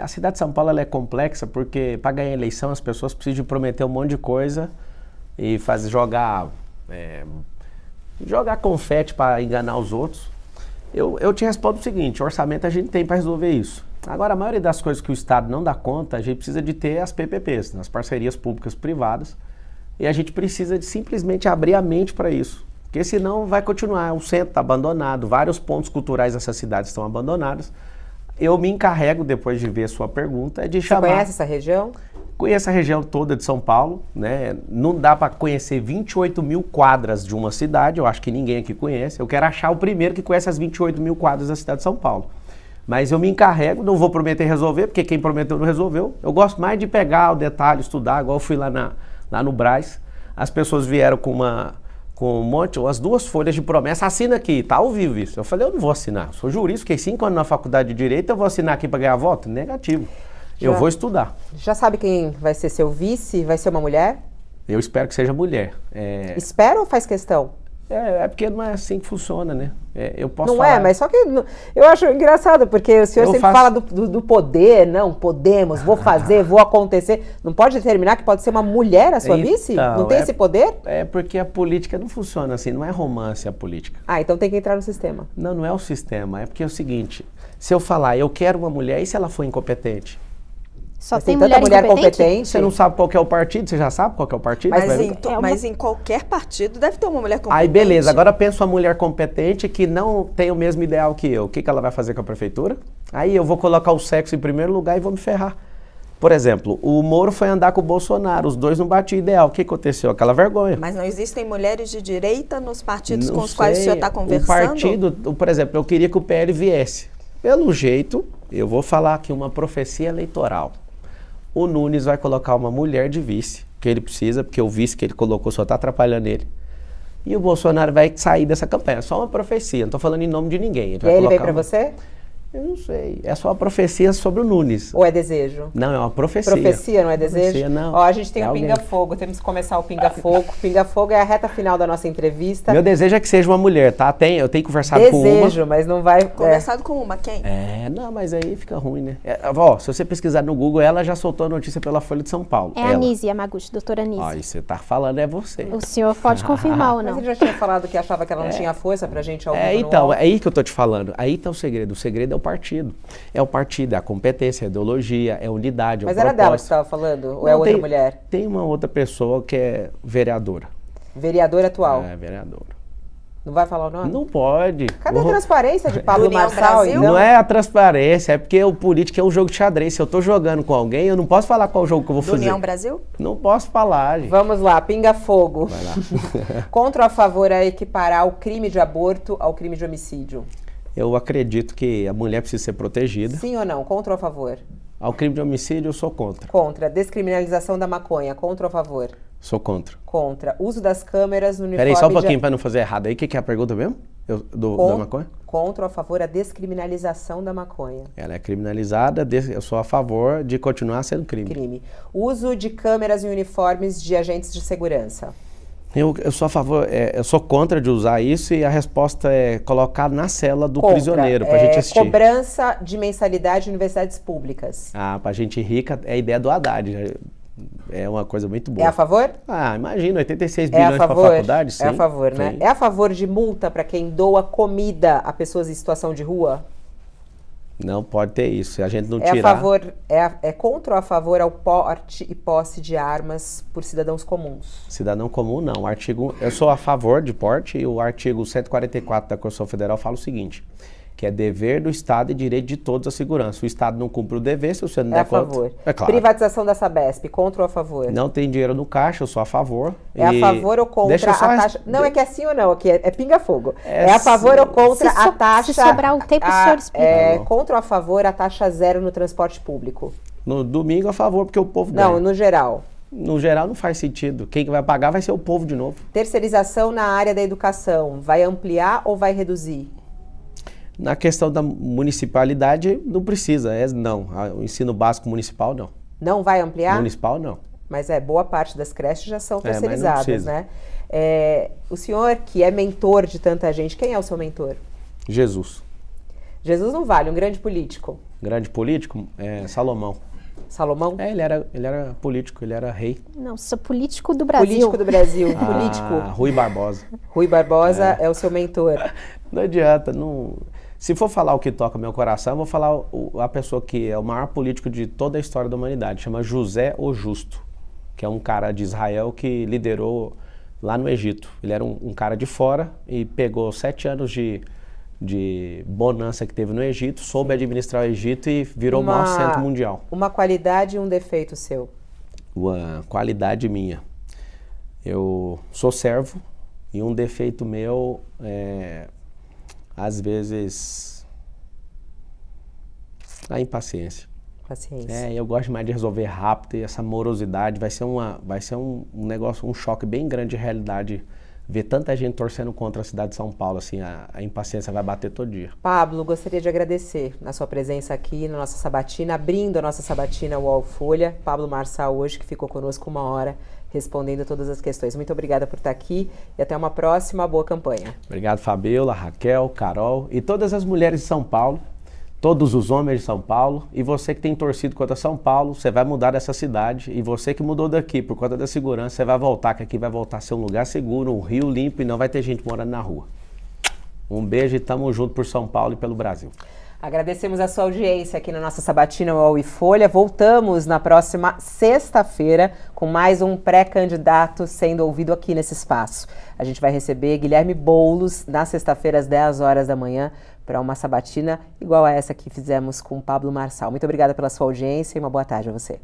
a cidade de São Paulo ela é complexa porque para ganhar eleição as pessoas precisam de prometer um monte de coisa e jogar confete para enganar os outros. Eu te respondo o seguinte: orçamento a gente tem para resolver isso. Agora, a maioria das coisas que o Estado não dá conta, a gente precisa de ter as PPPs, as parcerias públicas privadas, e a gente precisa de simplesmente abrir a mente para isso, porque senão vai continuar. O centro está abandonado, vários pontos culturais dessa cidade estão abandonados. Eu me encarrego, depois de ver a sua pergunta, de chamar... Você conhece essa região? Conheço a região toda de São Paulo, né? Não dá para conhecer 28 mil quadras de uma cidade, eu acho que ninguém aqui conhece. Eu quero achar o primeiro que conhece as 28 mil quadras da cidade de São Paulo. Mas eu me encarrego, não vou prometer resolver, porque quem prometeu não resolveu. Eu gosto mais de pegar o detalhe, estudar, igual eu fui lá no Brás. As pessoas vieram com um monte, umas 2 folhas de promessa, assina aqui, tá ao vivo isso. Eu falei, eu não vou assinar, sou jurista, fiquei 5 anos na faculdade de Direito, eu vou assinar aqui para ganhar voto? Negativo. Eu vou estudar. Já sabe quem vai ser seu vice? Vai ser uma mulher? Eu espero que seja mulher. Espera ou faz questão? É porque não é assim que funciona, né? Eu posso não falar... mas só que eu acho engraçado, porque o senhor sempre fala do poder, não, podemos, vou fazer, vou acontecer. Não pode determinar que pode ser uma mulher a sua vice? Não tem esse poder? É porque a política não funciona assim, não é romance a política. Então tem que entrar no sistema. Não é o sistema, é porque é o seguinte, se eu falar, eu quero uma mulher, e se ela for incompetente? Só tem tanta mulher competente? Você não sabe qual que é o partido? Você já sabe qual que é o partido? Mas em qualquer partido deve ter uma mulher competente. Aí beleza, agora pensa uma mulher competente que não tem o mesmo ideal que eu. O que ela vai fazer com a prefeitura? Aí eu vou colocar o sexo em primeiro lugar e vou me ferrar. Por exemplo, o Moro foi andar com o Bolsonaro, os dois não batiam ideal. O que aconteceu? Aquela vergonha. Mas não existem mulheres de direita nos partidos com os quais o senhor está conversando? O partido, por exemplo, eu queria que o PL viesse. Pelo jeito, eu vou falar aqui uma profecia eleitoral. O Nunes vai colocar uma mulher de vice, que ele precisa, porque o vice que ele colocou só está atrapalhando ele. E o Bolsonaro vai sair dessa campanha. É só uma profecia, não estou falando em nome de ninguém. E aí ele veio para você? Eu não sei. É só uma profecia sobre o Nunes. Ou é desejo? Não, é uma profecia. Profecia, não é desejo? Profecia, não. Ó, a gente tem o Pinga-Fogo, temos que começar o Pinga-Fogo. Pinga-Fogo é a reta final da nossa entrevista. Meu desejo é que seja uma mulher, tá? Eu tenho conversado com uma. Desejo, mas não vai... Conversado com uma, quem? Não, mas aí fica ruim, né? Se você pesquisar no Google, ela já soltou a notícia pela Folha de São Paulo. É a Anísia Yamaguchi, doutora Anísia. Ó, e você tá falando, é você. O senhor pode confirmar ou não? Mas ele já tinha falado que achava que ela não tinha força pra gente ao vivo então, é aí que eu tô te falando. Aí tá o segredo. O segredo é o partido. É o partido, é a competência, é a ideologia, é a unidade, é o propósito. Mas era dela que você estava falando? Ou é outra mulher? Tem uma outra pessoa que é vereadora. Vereadora atual? É, vereadora. Não vai falar o nome? Não pode. Cadê a transparência de Pablo Marçal? Então? Não é a transparência, é porque o político é um jogo de xadrez. Se eu tô jogando com alguém, eu não posso falar qual jogo que eu vou fazer. União Brasil? Não posso falar, gente. Vamos lá, Pinga-Fogo. Vai lá. Contra ou a favor a equiparar o crime de aborto ao crime de homicídio? Eu acredito que a mulher precisa ser protegida. Sim ou não? Contra ou a favor? Ao crime de homicídio, eu sou contra. Contra. Descriminalização da maconha. Contra ou a favor? Sou contra. Contra. Uso das câmeras no uniforme... Peraí, só um pouquinho para não fazer errado. Aí, o que é a pergunta mesmo? Da maconha? Contra ou a favor a descriminalização da maconha? Ela é criminalizada, eu sou a favor de continuar sendo crime. Crime. Uso de câmeras em uniformes de agentes de segurança. Eu sou a favor, eu sou contra de usar isso e a resposta é colocar na cela do prisioneiro pra gente assistir. Cobrança de mensalidade em universidades públicas. Pra gente rica é a ideia do Haddad. É uma coisa muito boa. É a favor? Imagina, 86 bilhões para a faculdade, sim. É a favor, né? Sim. É a favor de multa para quem doa comida a pessoas em situação de rua? Não pode ter isso, se a gente não tirar... É contra ou a favor ao porte e posse de armas por cidadãos comuns? Cidadão comum, não. Eu sou a favor de porte e o artigo 144 da Constituição Federal fala o seguinte, que é dever do Estado e direito de todos a segurança. O Estado não cumpre o dever, se você não der conta... É a favor. É claro. Privatização da Sabesp, contra ou a favor? Não tem dinheiro no caixa, eu sou a favor. É a favor ou contra a taxa... Não, é que é sim ou não, aqui é pinga-fogo. É a favor ou contra a taxa... Se sobrar o tempo, o senhor explica. Contra ou a favor a taxa zero no transporte público? No domingo, a favor, porque o povo ganha. Não, no geral. No geral, não faz sentido. Quem vai pagar vai ser o povo de novo. Terceirização na área da educação, vai ampliar ou vai reduzir? Na questão da municipalidade, não precisa, não. O ensino básico municipal, não. Não vai ampliar? Municipal, não. Mas boa parte das creches já são terceirizadas, né? O senhor, que é mentor de tanta gente, quem é o seu mentor? Jesus. Jesus não vale, um grande político. Grande político? Salomão. Salomão? Ele era político, ele era rei. Não, sou político do Brasil. Político do Brasil, político. Rui Barbosa. Rui Barbosa é o seu mentor. Não adianta, não... Se for falar o que toca meu coração, eu vou falar a pessoa que é o maior político de toda a história da humanidade, chama José o Justo, que é um cara de Israel que liderou lá no Egito. Ele era um cara de fora e pegou 7 anos de bonança que teve no Egito, soube administrar o Egito e virou o maior centro mundial. Uma qualidade e um defeito seu? Uma qualidade minha. Eu sou servo e um defeito meu às vezes A impaciência. Paciência. Eu gosto mais de resolver rápido e essa morosidade vai ser um negócio, um choque bem grande de realidade. Ver tanta gente torcendo contra a cidade de São Paulo, assim, a impaciência vai bater todo dia. Pablo, gostaria de agradecer a sua presença aqui na nossa sabatina, abrindo a nossa sabatina UOL Folha. Pablo Marçal hoje, que ficou conosco 1 hora, respondendo todas as questões. Muito obrigada por estar aqui e até uma próxima boa campanha. Obrigado, Fabiola, Raquel, Carol e todas as mulheres de São Paulo, todos os homens de São Paulo, e você que tem torcido contra São Paulo, você vai mudar dessa cidade, e você que mudou daqui por conta da segurança, você vai voltar, que aqui vai voltar a ser um lugar seguro, um rio limpo e não vai ter gente morando na rua. Um beijo e tamo junto por São Paulo e pelo Brasil. Agradecemos a sua audiência aqui na nossa sabatina UOL e Folha. Voltamos na próxima sexta-feira com mais um pré-candidato sendo ouvido aqui nesse espaço. A gente vai receber Guilherme Boulos na sexta-feira às 10 horas da manhã para uma sabatina igual a essa que fizemos com o Pablo Marçal. Muito obrigada pela sua audiência e uma boa tarde a você.